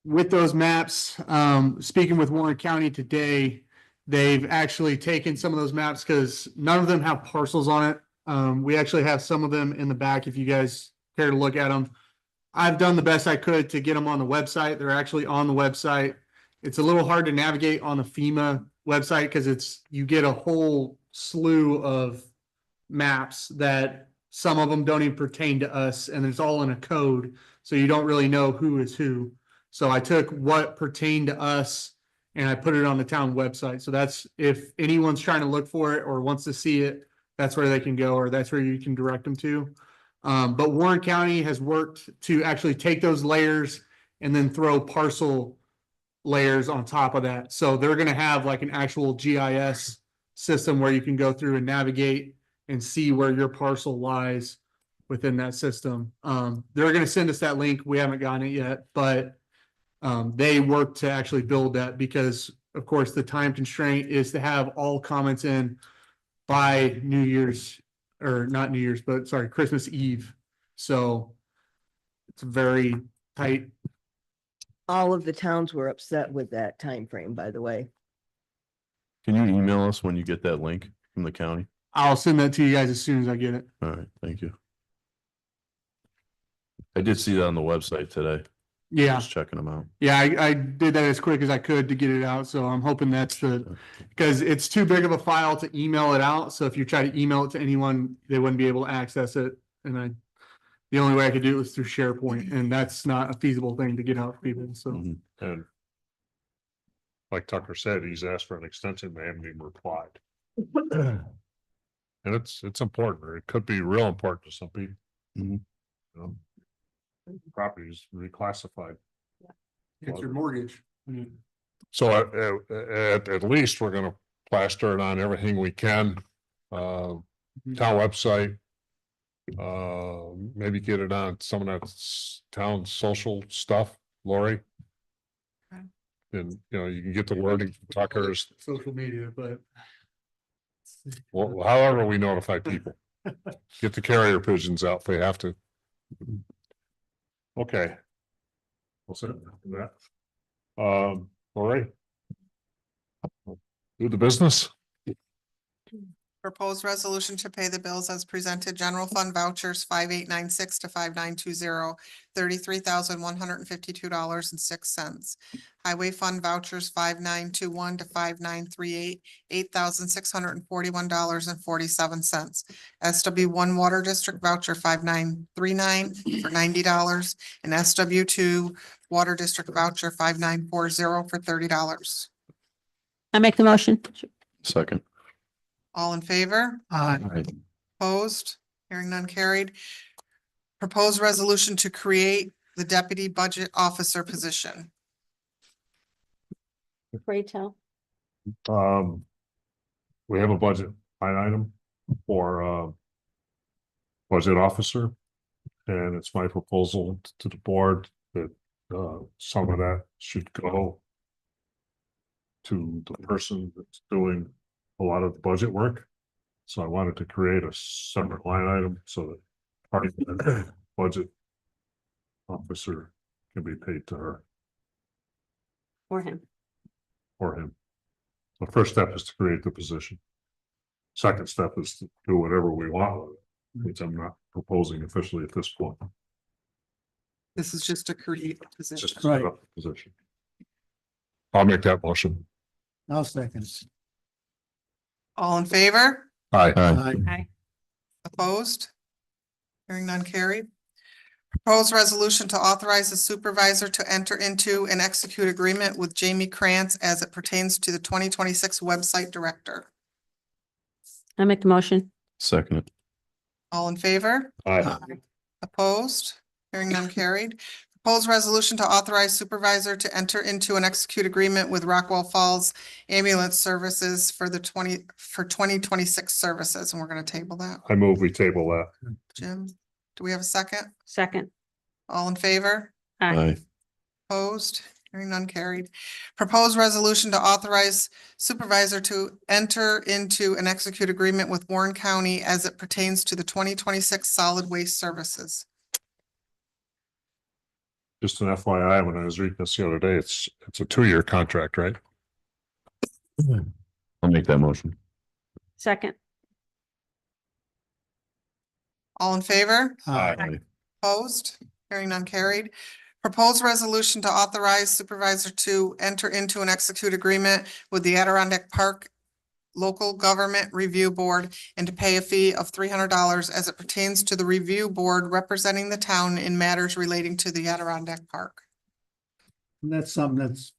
Speaker 10: With those maps, speaking with Warren County today, they've actually taken some of those maps because none of them have parcels on it. We actually have some of them in the back if you guys care to look at them. I've done the best I could to get them on the website. They're actually on the website. It's a little hard to navigate on the FEMA website because you get a whole slew of maps that some of them don't even pertain to us, and it's all in a code, so you don't really know who is who. So I took what pertained to us and I put it on the town website. So that's, if anyone's trying to look for it or wants to see it, that's where they can go, or that's where you can direct them to. But Warren County has worked to actually take those layers and then throw parcel layers on top of that. So they're gonna have like an actual GIS system where you can go through and navigate and see where your parcel lies within that system. They're gonna send us that link. We haven't gotten it yet, but they work to actually build that because, of course, the time constraint is to have all comments in by New Year's, or not New Year's, but sorry, Christmas Eve. So it's very tight.
Speaker 4: All of the towns were upset with that time frame. By the way.
Speaker 9: Can you email us when you get that link from the county?
Speaker 10: I'll send that to you guys as soon as I get it.
Speaker 9: All right, thank you. I did see that on the website today.
Speaker 10: Yeah,
Speaker 9: Just checking them out.
Speaker 10: yeah, I did that as quick as I could to get it out. So I'm hoping that's because it's too big of a file to email it out. So if you try to email it to anyone, they wouldn't be able to access it. And the only way I could do it was through SharePoint, and that's not a feasible thing to get out to people. So
Speaker 9: Mhm.
Speaker 1: And like Tucker said, he's asked for an extension, they haven't even replied. And it's important, or it could be real important to some people.
Speaker 9: Mhm.
Speaker 1: You know, properties reclassified.
Speaker 10: it's your mortgage.
Speaker 1: So at least we're gonna plaster it on everything we can. Town website. Maybe get it on some of that town social stuff, Lori.
Speaker 3: Okay.
Speaker 1: And, you know, you can get the wording from Tucker's,
Speaker 10: Social media, but
Speaker 1: well, however we notify people. Get the carrier pigeons out if they have to. Okay. We'll set that. All right. Do the business.
Speaker 3: Proposed resolution to pay the bills as presented, general fund vouchers 5896 to 5920, $33,152.06. Highway fund vouchers 5921 to 5938, $8,641.47. SW1 Water District voucher 5939 for $90, and SW2 Water District voucher 5940 for $30.
Speaker 8: I make the motion.
Speaker 9: Second.
Speaker 3: All in favor?
Speaker 9: All right.
Speaker 3: Opposed? Hearing none carried. Proposed resolution to create the deputy budget officer position.
Speaker 8: Pray tell.
Speaker 1: We have a budget line item for budget officer. And it's my proposal to the board that some of that should go to the person that's doing a lot of the budget work. So I wanted to create a separate line item so that part of the budget officer can be paid to her
Speaker 8: For him.
Speaker 1: or him. The first step is to create the position. Second step is to do whatever we want with it, which I'm not proposing officially at this point.
Speaker 3: This is just to create a
Speaker 1: It's
Speaker 3: position.
Speaker 1: just to set up the position. I'll make that motion.
Speaker 6: I'll second.
Speaker 3: All in favor?
Speaker 1: Aye.
Speaker 8: Aye.
Speaker 3: Opposed? Hearing none carried. Proposed resolution to authorize the supervisor to enter into and execute agreement with Jamie Krantz as it pertains to the 2026 website director.
Speaker 8: I make the motion.
Speaker 9: Second.
Speaker 3: All in favor?
Speaker 1: Aye.
Speaker 3: Opposed? Hearing none carried. Proposed resolution to authorize supervisor to enter into and execute agreement with Rockwell Falls Ambulance Services for 2026 services, and we're gonna table that.
Speaker 1: I move we table that.
Speaker 3: Jim, do we have a second?
Speaker 8: Second.
Speaker 3: All in favor?
Speaker 8: Aye.
Speaker 3: Opposed? Hearing none carried. Proposed resolution to authorize supervisor to enter into and execute agreement with Warren County as it pertains to the 2026 solid waste services.
Speaker 1: Just an FYI, when I was reading this the other day, it's a 2-year contract, right?
Speaker 9: I'll make that motion.
Speaker 8: Second.
Speaker 3: All in favor?
Speaker 1: Aye.
Speaker 3: Opposed? Hearing none carried. Proposed resolution to authorize supervisor to enter into and execute agreement with the Adirondack Park Local Government Review Board and to pay a fee of $300 as it pertains to the review board representing the town in matters relating to the Adirondack Park.
Speaker 6: And that's something that's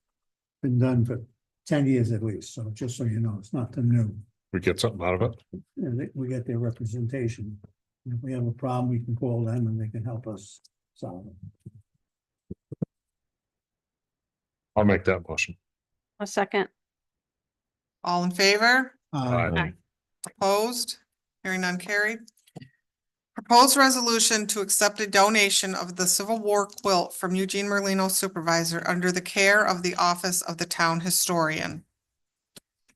Speaker 6: been done for 10 years at least, so just so you know, it's nothing new.
Speaker 1: We get something out of it.
Speaker 6: We get their representation. If we have a problem, we can call them and they can help us solve it.
Speaker 1: I'll make that motion.
Speaker 8: A second.
Speaker 3: All in favor?
Speaker 1: Aye.
Speaker 3: Opposed? Hearing none carried. Proposed resolution to accept a donation of the Civil War quilt from Eugene Merlino supervisor under the care of the Office of the Town Historian.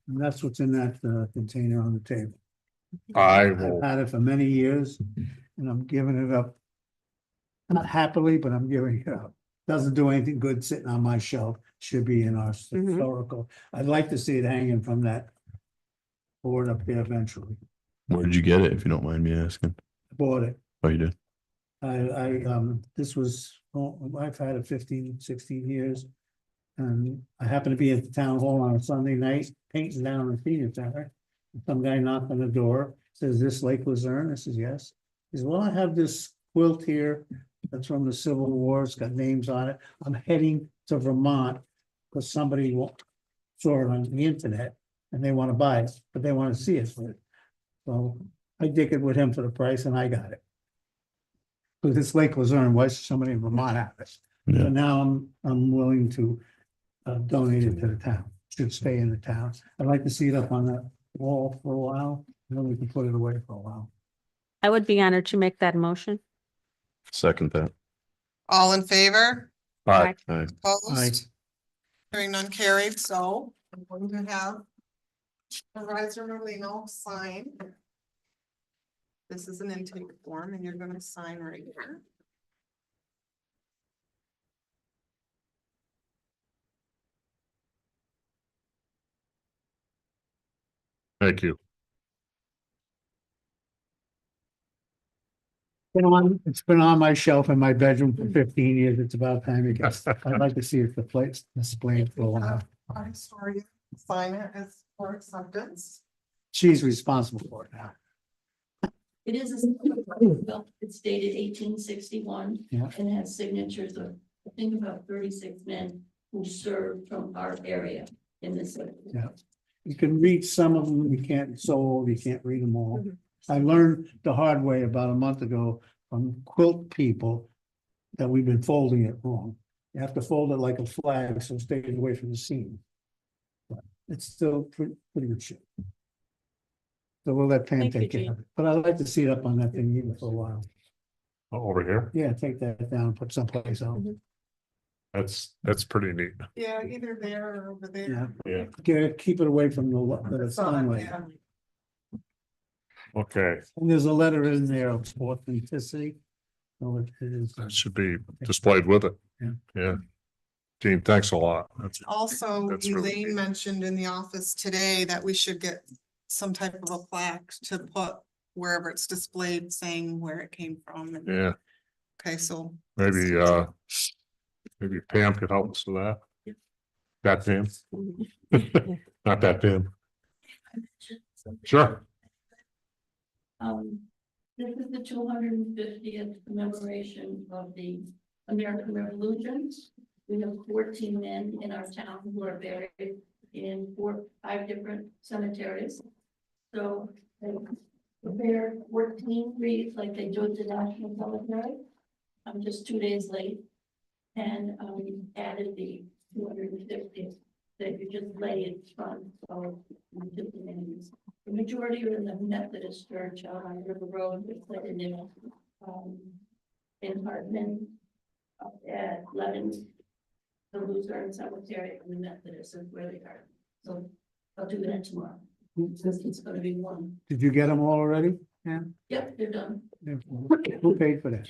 Speaker 6: And that's what's in that container on the table.
Speaker 1: I
Speaker 6: I've
Speaker 1: will,
Speaker 6: had it for many years and I'm giving it up. Not happily, but I'm giving it up. Doesn't do anything good sitting on my shelf. Should be in our historical. I'd like to see it hanging from that board up there eventually.
Speaker 9: Where did you get it, if you don't mind me asking?
Speaker 6: Bought it.
Speaker 9: Oh, you did?
Speaker 6: This was, oh, I've had it 15, 16 years. And I happened to be at the town hall on a Sunday night painting down the senior center. Some guy knocked on the door, says, "This Lake Luzerne?" I says, "Yes." He says, "Well, I have this quilt here that's from the Civil War. It's got names on it. I'm heading to Vermont because somebody saw it on the internet and they want to buy it, but they want to see it first." So I did it with him for the price and I got it. Because it's Lake Luzerne, why should somebody in Vermont have it?
Speaker 9: Yeah.
Speaker 6: So now I'm willing to donate it to the town. Should stay in the town. I'd like to see it up on that wall for a while, and then we can put it away for a while.
Speaker 8: I would be honored to make that motion.
Speaker 9: Second that.
Speaker 3: All in favor?
Speaker 1: aye,
Speaker 9: Aye.
Speaker 3: Opposed? Hearing none carried, so I'm going to have Supervisor Merlino sign. This is an intake form and you're gonna sign right here.
Speaker 1: thank you.
Speaker 6: It's been on my shelf in my bedroom for 15 years. It's about time it gets, I'd like to see it displayed for a while.
Speaker 3: Our historian sign it as for acceptance.
Speaker 6: She's responsible for it now.
Speaker 11: It is, it's dated 1861.
Speaker 6: Yeah.
Speaker 11: And has signatures of, I think about 36 men who served from our area in this.
Speaker 6: Yeah. You can read some of them, you can't, it's so old, you can't read them all. I learned the hard way about a month ago from quilt people that we've been folding it wrong. You have to fold it like a flag, so it stays away from the seam. But it's still pretty good shape. So we'll let Pam
Speaker 8: Thank you,
Speaker 6: take care
Speaker 8: Gene.
Speaker 6: of it, but I'd like to see it up on that thing even for a while.
Speaker 1: Over here,
Speaker 6: Yeah, take that down, and put someplace else.
Speaker 1: that's pretty neat.
Speaker 3: Yeah, either there or over
Speaker 6: Yeah,
Speaker 3: there.
Speaker 1: Yeah,
Speaker 6: keep it away from the sunlight.
Speaker 3: Yeah.
Speaker 1: okay,
Speaker 6: And there's a letter in there of authenticity. So it is.
Speaker 1: that should be displayed with it.
Speaker 6: Yeah.
Speaker 1: Yeah. Gene, thanks a lot. That's,
Speaker 3: Also,
Speaker 1: That's really
Speaker 3: Elaine
Speaker 1: neat.
Speaker 3: mentioned in the office today that we should get some type of a plaque to put wherever it's displayed saying where it came from. And-
Speaker 1: yeah,
Speaker 3: Okay, so.
Speaker 1: maybe, maybe Pam could help us with that. That Pam? Not that Pam. Sure.
Speaker 11: This is the 250th commemoration of the American Revolution. We have 14 men in our town who are buried in 5 different cemeteries. So they prepared 14 wreaths like they do at the National Cemetery. I'm just 2 days late. And added the 250 that you just lay in front of the names. The majority are in the Methodist Church out on River Road, it's like in Hartman, at Levin, the Luzerne Cemetery, and the Methodist is where they are. So I'll do that tomorrow. Since it's gonna be one.
Speaker 6: Did you get them all already? Yeah.
Speaker 11: Yep, they're done.
Speaker 6: Who paid for that?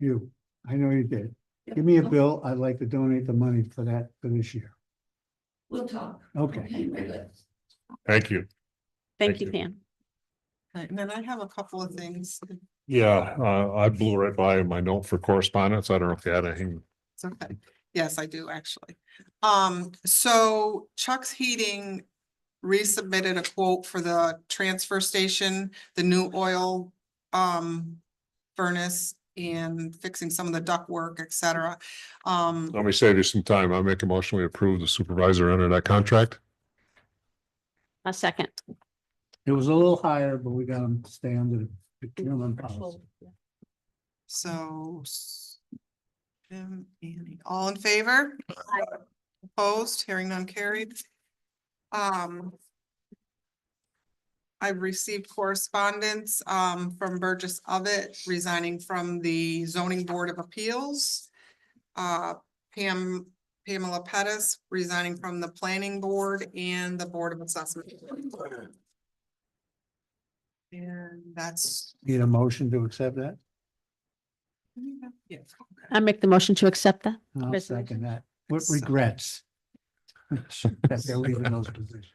Speaker 6: You, I know you did. Give me a bill. I'd like to donate the money for that for this year.
Speaker 11: We'll talk.
Speaker 6: Okay.
Speaker 11: Okay, very good.
Speaker 1: Thank you.
Speaker 8: Thank
Speaker 1: Thank
Speaker 8: you,
Speaker 1: you.
Speaker 8: Pam.
Speaker 3: Right, and then I have a couple of things.
Speaker 1: Yeah, I blew right by my note for correspondence. I don't know if you had anything.
Speaker 3: It's okay. Yes, I do actually. So Chuck's Heating resubmitted a quote for the transfer station, the new oil furnace and fixing some of the ductwork, et cetera.
Speaker 1: Let me save you some time. I make a motion, we approve the supervisor under that contract.
Speaker 8: A second.
Speaker 6: It was a little higher, but we got them to stay under the procurement policy.
Speaker 3: So. All in favor? Opposed, hearing none carried. I've received correspondence from Burgess Ovitt resigning from the Zoning Board of Appeals. Pamela Pettis resigning from the Planning Board and the Board of Assessment. And that's.
Speaker 6: Need a motion to accept that?
Speaker 3: Yeah.
Speaker 8: I make the motion to accept that.
Speaker 6: I'll
Speaker 8: Resolution.
Speaker 6: second that. With regrets. That they're leaving those positions.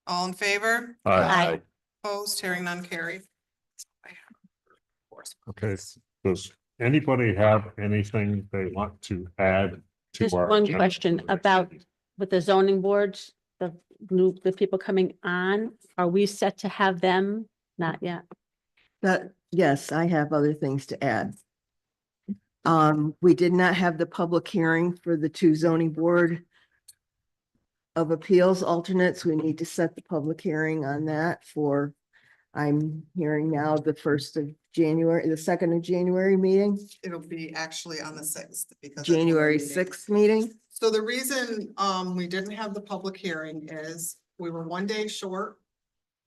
Speaker 3: All in favor?
Speaker 8: Aye.
Speaker 3: Opposed, hearing none carried.
Speaker 1: Okay, does anybody have anything they want to add to
Speaker 8: Just
Speaker 1: our?
Speaker 8: one
Speaker 1: agenda?
Speaker 8: question about with the zoning boards, the people coming on, are we set to have them? Not yet.
Speaker 4: That, yes, I have other things to add. We did not have the public hearing for the two zoning board of appeals alternates. We need to set the public hearing on that for, I'm hearing now the 1st of January, the 2nd of January meeting,
Speaker 3: It'll be actually on the 6th. Because
Speaker 4: January 6th meeting.
Speaker 3: So the reason we didn't have the public hearing is we were 1 day short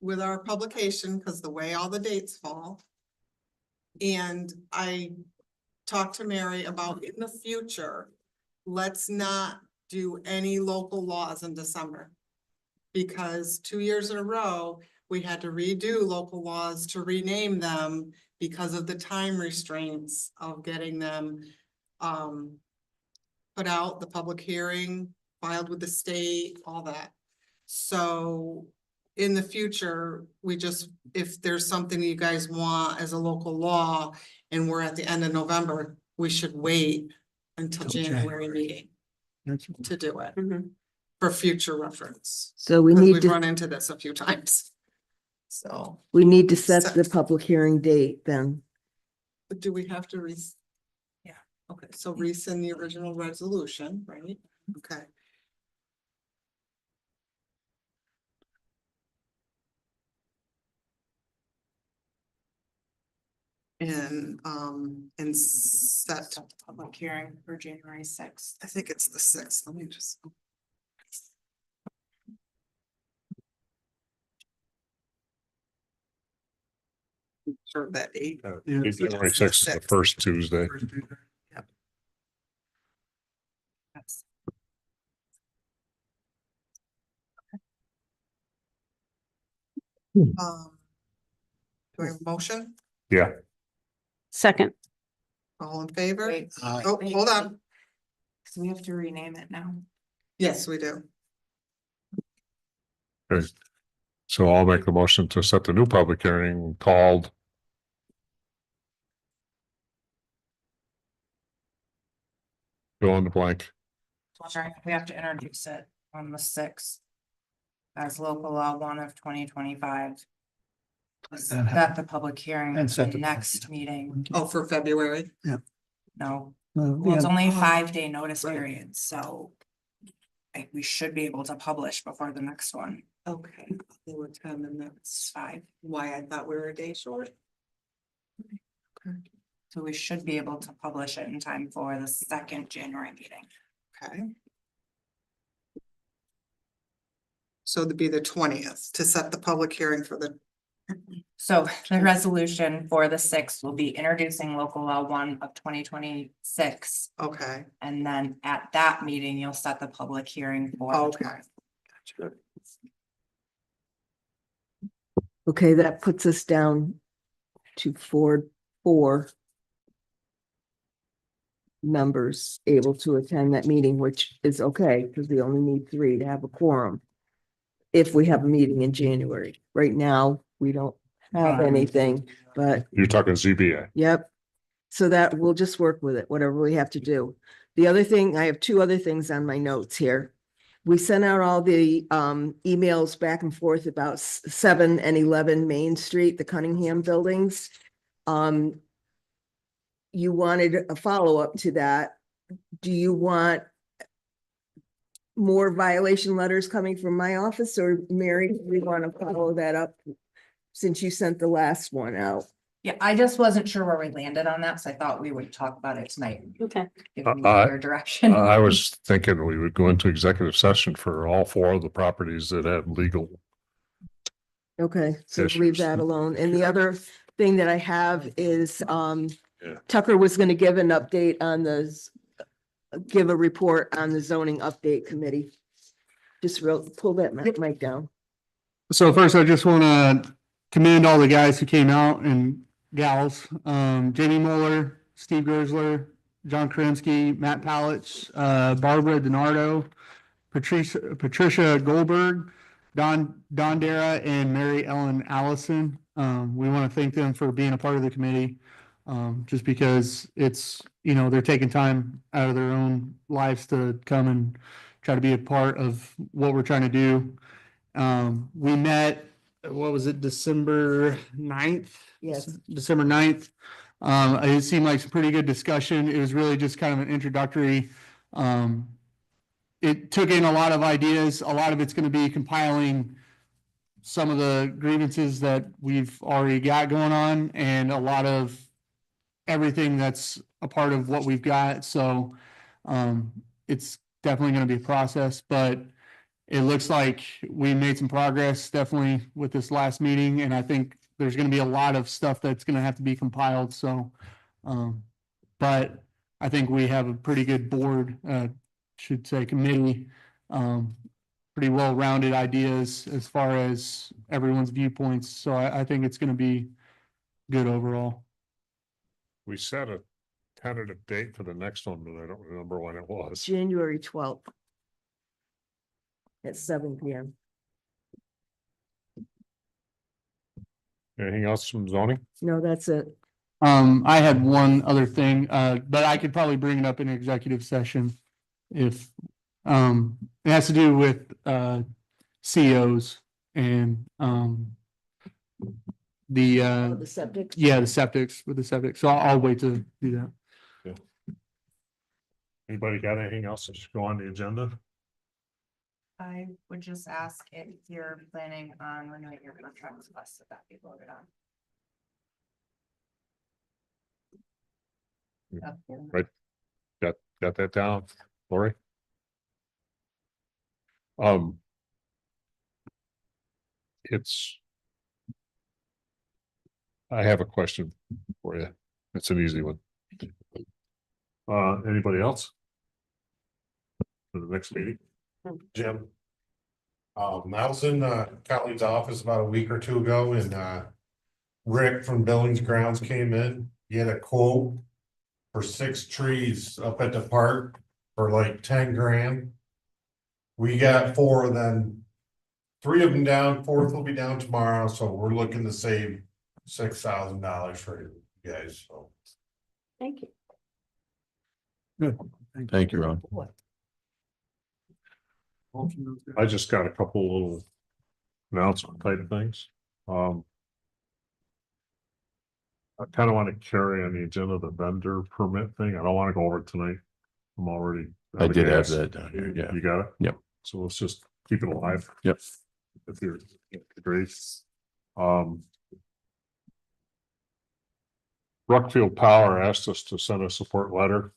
Speaker 3: with our publication because the way all the dates fall. And I talked to Mary about in the future, let's not do any local laws in December. Because 2 years in a row, we had to redo local laws to rename them because of the time restraints of getting them put out, the public hearing, filed with the state, all that. So in the future, we just, if there's something you guys want as a local law and we're at the end of November, we should wait until
Speaker 6: Till
Speaker 3: January
Speaker 6: January.
Speaker 3: meeting
Speaker 6: That's-
Speaker 3: to do it
Speaker 8: Mhm.
Speaker 3: for future reference.
Speaker 4: So we
Speaker 3: Because
Speaker 4: need
Speaker 3: we've
Speaker 4: to,
Speaker 3: run into this a few times. So,
Speaker 4: set the public hearing date then.
Speaker 3: but do we have to yeah, okay, so rescind the original resolution, right? Okay. And set
Speaker 7: Public hearing for January 6th.
Speaker 3: I think it's the 6th. Let me just. Sure, that 8.
Speaker 1: January 6th is the first Tuesday.
Speaker 3: Yep. That's- Do I have a motion?
Speaker 1: Yeah,
Speaker 8: Second.
Speaker 3: All in favor?
Speaker 7: Wait,
Speaker 3: Oh, hold on.
Speaker 7: so we have to rename it now.
Speaker 3: Yes, we do.
Speaker 1: okay. So I'll make the motion to set the new public hearing called. Fill in the blank.
Speaker 7: Wondering if we have to introduce it on the 6th. As local law 1 of 2025. Set the public hearing
Speaker 6: And
Speaker 7: for
Speaker 6: set
Speaker 7: the
Speaker 6: the
Speaker 7: next meeting.
Speaker 3: Oh, for February?
Speaker 7: No,
Speaker 6: Well,
Speaker 7: well, it's
Speaker 6: yeah,
Speaker 7: only a
Speaker 3: Oh,
Speaker 7: 5-day notice
Speaker 3: right.
Speaker 7: period, so. We should be able to publish before the next one.
Speaker 3: Okay, they were 10 and that's
Speaker 7: It's 5,
Speaker 3: why I thought we were a day short.
Speaker 7: so we should be able to publish it in time for the 2nd January meeting.
Speaker 3: Okay. So it'd be the 20th to set the public hearing for the,
Speaker 7: So the resolution for the 6th will be introducing local law 1 of 2026.
Speaker 3: okay,
Speaker 7: And then at that meeting, you'll set the public hearing for.
Speaker 3: okay.
Speaker 4: Okay, that puts us down to four members able to attend that meeting, which is okay, because we only need 3 to have a quorum. if we have a meeting in January. Right now, we don't have anything, but
Speaker 1: You're talking ZBA.
Speaker 4: yep. So that we'll just work with it, whatever we have to do. The other thing, I have two other things on my notes here. We sent out all the emails back and forth about 7 and 11 Main Street, the Cunningham buildings. You wanted a follow-up to that. Do you want more violation letters coming from my office, or Mary, do we want to follow that up since you sent the last one out?
Speaker 7: Yeah, I just wasn't sure where we landed on that, so I thought we would talk about it tonight.
Speaker 8: Okay.
Speaker 7: Give me your direction.
Speaker 1: I was thinking we would go into executive session for all 4 of the properties that have legal.
Speaker 4: Okay, so leave
Speaker 1: Issues.
Speaker 4: that alone. And the other thing that I have is
Speaker 1: Yeah.
Speaker 4: Tucker was gonna give an update on give a report on the zoning update committee. Just pull that mic down.
Speaker 10: So first, I just want to commend all the guys who came out and gals, Jamie Mueller, Steve Gersler, John Krimsky, Matt Palich, Barbara DiNardo, Patricia Goldberg, Don Dara, and Mary Ellen Allison. We want to thank them for being a part of the committee. Just because it's, they're taking time out of their own lives to come and try to be a part of what we're trying to do. We met, what was it, December 9th?
Speaker 4: Yes.
Speaker 10: December 9th. It seemed like some pretty good discussion. It was really just kind of an introductory. It took in a lot of ideas. A lot of it's going to be compiling some of the grievances that we've already got going on, and a lot of everything that's a part of what we've got. So it's definitely going to be a process, but it looks like we made some progress definitely with this last meeting. And I think there's going to be a lot of stuff that's going to have to be compiled. So, but I think we have a pretty good board, should say committee, pretty well-rounded ideas as far as everyone's viewpoints. So I think it's going to be good overall.
Speaker 1: We set a tentative date for the next one, but I don't remember when it was.
Speaker 4: January 12th. At 7 PM.
Speaker 1: Anything else from zoning?
Speaker 4: No, that's it.
Speaker 10: I had one other thing, but I could probably bring it up in executive session if, it has to do with, COs and, the
Speaker 4: The septic.
Speaker 10: yeah, the septics with the septic. So I'll wait to do that.
Speaker 1: Anybody got anything else that should go on the agenda?
Speaker 7: I would just ask if you're planning on renewing your contract with us, if that be voted on.
Speaker 1: Right. Got that down, Lori? I have a question for you. It's an easy one. Anybody else? For the next meeting?
Speaker 2: Jim. I was in Colleen's office about a week or two ago, and Rick from Billings Grounds came in. He had a quote for 6 trees up at the park for like 10 grand. We got 4 of them, 3 of them down, 4th will be down tomorrow, so we're looking to save $6,000 for you guys, so.
Speaker 8: Thank you.
Speaker 10: Good.
Speaker 9: Thank you, Ron.
Speaker 1: I just got a couple little announcement type things. I kind of want to carry on the agenda the vendor permit thing. I don't want to go over it tonight. I'm already.
Speaker 9: I did have that down here, yeah.
Speaker 1: You got it?
Speaker 9: Yep.
Speaker 1: So let's just keep it alive.
Speaker 9: Yep.
Speaker 1: If you're agreed. Brookfield Power asked us to send a support letter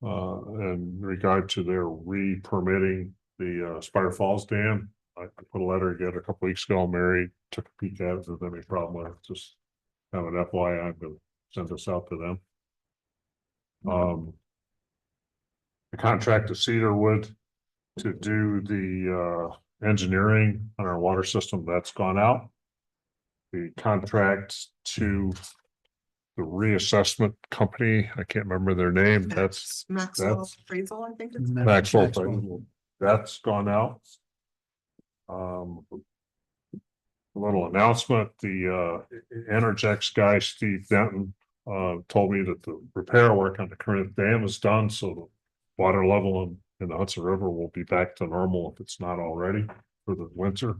Speaker 1: in regard to their re-permitting the Spider Falls Dam. I put a letter together a couple weeks ago. Mary took a peek at it. If there's any problem with it, just have an FYI, I'm gonna send this out to them. The contract to Cedarwood to do the engineering on our water system, that's gone out. The contract to the reassessment company, I can't remember their name, that's
Speaker 3: Maxwell Appraisal, I think it's.
Speaker 1: Maxwell, that's gone out. A little announcement, the Energex guy, Steve Denton, told me that the repair work on the current dam is done, so the water level in the Hudson River will be back to normal if it's not already for the winter.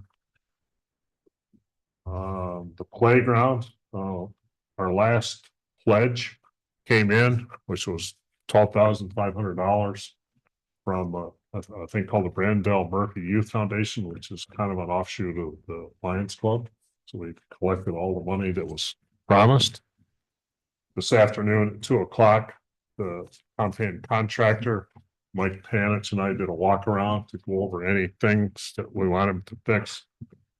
Speaker 1: The playground, our last pledge came in, which was $12,500 from a thing called the Brandell Murphy Youth Foundation, which is kind of an offshoot of the Lions Club. So we collected all the money that was promised. This afternoon at 2:00, the contractor, Mike Panich, and I did a walk around to go over any things that we want him to fix.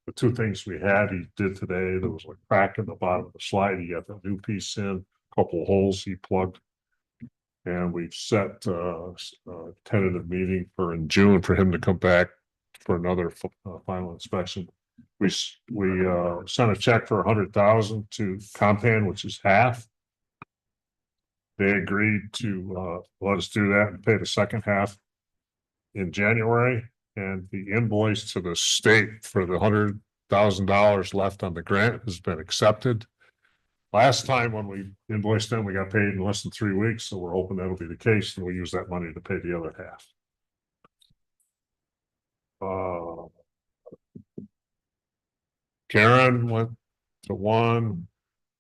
Speaker 1: The two things we had, he did today. There was a crack in the bottom of the slide. He got the new piece in, a couple of holes he plugged. And we've set a tentative meeting for in June for him to come back for another final inspection. We sent a check for 100,000 to Compan, which is half. They agreed to let us do that and pay the second half in January. And the invoice to the state for the $100,000 left on the grant has been accepted. Last time when we invoiced them, we got paid in less than 3 weeks, so we're hoping that'll be the case, and we use that money to pay the other half. Karen went to 1,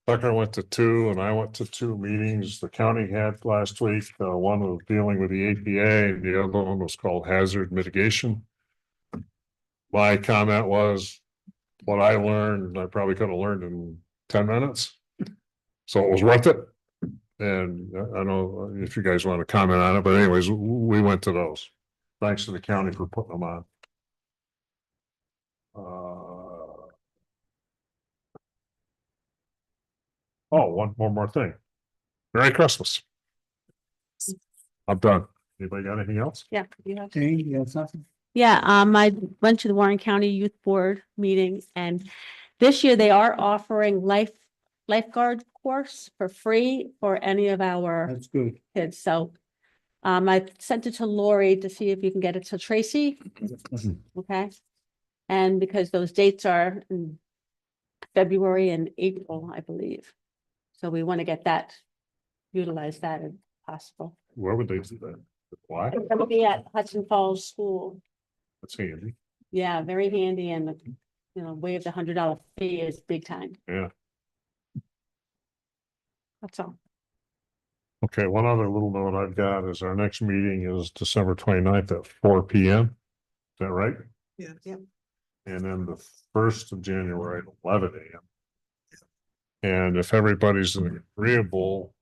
Speaker 1: Tucker went to 2, and I went to 2 meetings the county had last week. One was dealing with the APA, and the other one was called hazard mitigation. My comment was, what I learned, I probably could have learned in 10 minutes. So it was worth it. And I don't know if you guys want to comment on it, but anyways, we went to those. Thanks to the county for putting them on. Oh, one more thing. Merry Christmas. I'm done. Anybody got anything else?
Speaker 8: Yeah. You have.
Speaker 6: Jane, you have something?
Speaker 8: Yeah, I went to the Warren County Youth Board meeting, and this year they are offering lifeguard course for free for any of our
Speaker 6: That's good.
Speaker 8: kids. So I sent it to Lori to see if you can get it to Tracy. Okay. And because those dates are in February and April, I believe. So we want to get that, utilize that if possible.
Speaker 1: Where would they do that? Why?
Speaker 8: It's gonna be at Hudson Falls School.
Speaker 1: That's handy.
Speaker 8: Yeah, very handy, and waive the $100 fee is big time.
Speaker 1: Yeah.
Speaker 8: That's all.
Speaker 1: Okay, one other little note I've got is our next meeting is December 29th at 4 p.m. Is that right?
Speaker 3: Yeah. Yep.
Speaker 1: And then the 1st of January at 11 a.m. And if everybody's agreeable,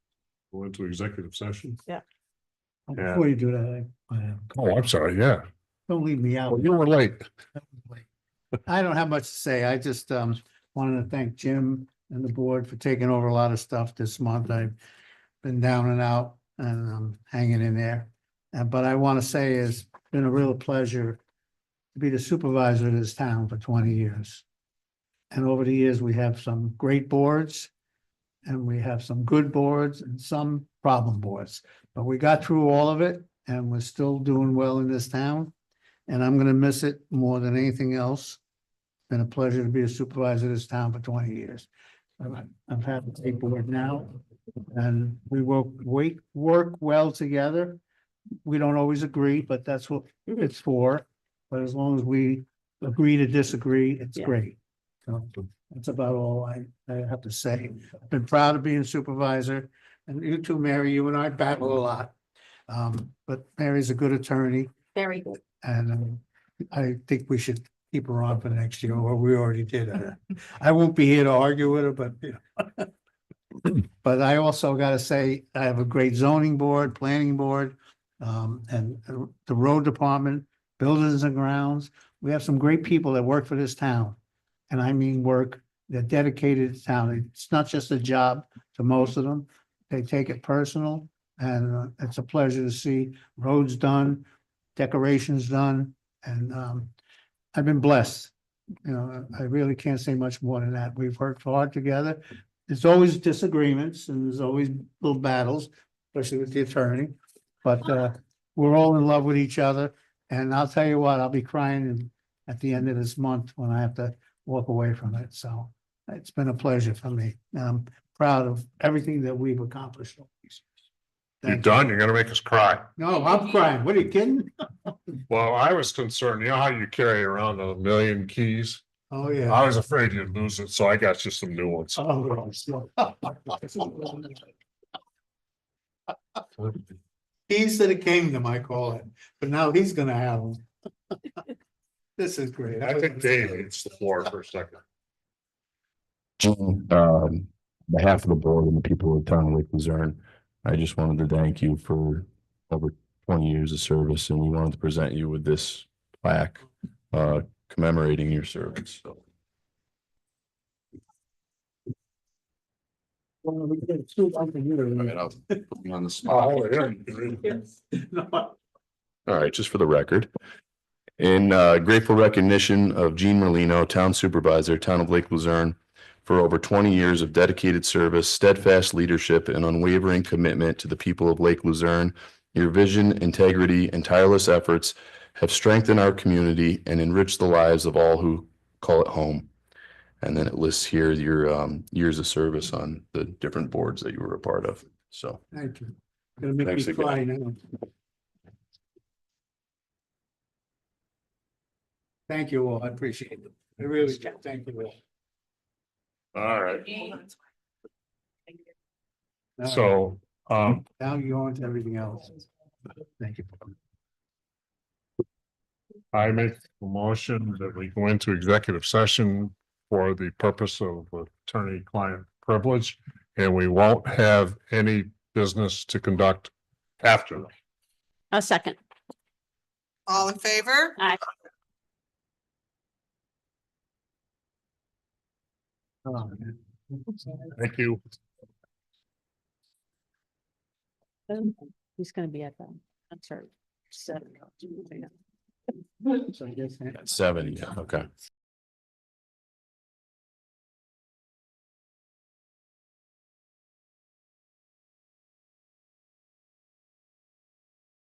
Speaker 1: go into executive session.
Speaker 6: Before you do that,
Speaker 1: Oh, I'm sorry. Yeah.
Speaker 6: don't leave me out.
Speaker 1: Well, you were late.
Speaker 6: I don't have much to say. I just wanted to thank Jim and the board for taking over a lot of stuff this month. I've been down and out and I'm hanging in there. But I want to say it's been a real pleasure to be the supervisor of this town for 20 years. And over the years, we have some great boards and we have some good boards and some problem boards. But we got through all of it and we're still doing well in this town. And I'm gonna miss it more than anything else. Been a pleasure to be a supervisor of this town for 20 years. I've had a state board now and we work well together. We don't always agree, but that's what it's for. But as long as we agree to disagree, it's
Speaker 8: Yeah.
Speaker 6: great. So that's about all I have to say. I've been proud of being supervisor. And you too, Mary, you and I battle a lot. But Mary's a good attorney
Speaker 8: Very good.
Speaker 6: and I think we should keep her on for next year, or we already did. I won't be here to argue with her, but but I also gotta say, I have a great zoning board, planning board, and the road department, buildings and grounds. We have some great people that work for this town. And I mean work, they're dedicated to town. It's not just a job to most of them. They take it personal and it's a pleasure to see roads done, decorations done, and I've been blessed. I really can't say much more than that. We've worked hard together. There's always disagreements and there's always little battles, especially with the attorney. But we're all in love with each other. And I'll tell you what, I'll be crying in at the end of this month when I have to walk away from it. So it's been a pleasure for me. I'm proud of everything that we've accomplished. over these years.
Speaker 1: You're
Speaker 6: Thank you.
Speaker 1: done, you're gonna make us cry.
Speaker 6: No, I'm crying. What are you kidding?
Speaker 1: Well, I was concerned, you know how you carry around 1,000,000 keys?
Speaker 6: Oh,
Speaker 1: I
Speaker 6: yeah.
Speaker 1: was afraid you'd lose it, so I got you some new ones.
Speaker 6: Oh, Keys to the kingdom, I call it, but now he's gonna have them. This is great.
Speaker 1: I think Dave needs the floor for a second.
Speaker 9: Gene, on behalf of the board and the people of the town of Lake Luzerne, I just wanted to thank you for over 20 years of service, and we wanted to present you with this plaque commemorating your service. So.
Speaker 6: Well, we did two like a year.
Speaker 9: All right, I'll put you on the spot.
Speaker 1: Oh, yeah.
Speaker 9: All right, just for the record. In grateful recognition of Gene Merlino, Town Supervisor, Town of Lake Luzerne, for over 20 years of dedicated service, steadfast leadership, and unwavering commitment to the people of Lake Luzerne, your vision, integrity, and tireless efforts have strengthened our community and enriched the lives of all who call it home. And then it lists here your years of service on the different boards that you were a part of. So.
Speaker 6: Thank you. Gonna make
Speaker 9: Thanks
Speaker 6: me
Speaker 9: again.
Speaker 6: cry now. Thank you all. I appreciate it. I really do. Thank you all.
Speaker 1: All right,
Speaker 6: Now
Speaker 1: so,
Speaker 6: you go into everything else. Thank you.
Speaker 1: I make a motion that we go into executive session for the purpose of attorney-client privilege, and we won't have any business to conduct after that.
Speaker 8: A second.
Speaker 3: All in favor?
Speaker 8: Aye.
Speaker 6: Oh, man.
Speaker 1: Thank you.
Speaker 8: He's gonna be at the concert.
Speaker 6: So I guess.
Speaker 9: At 7, yeah, okay.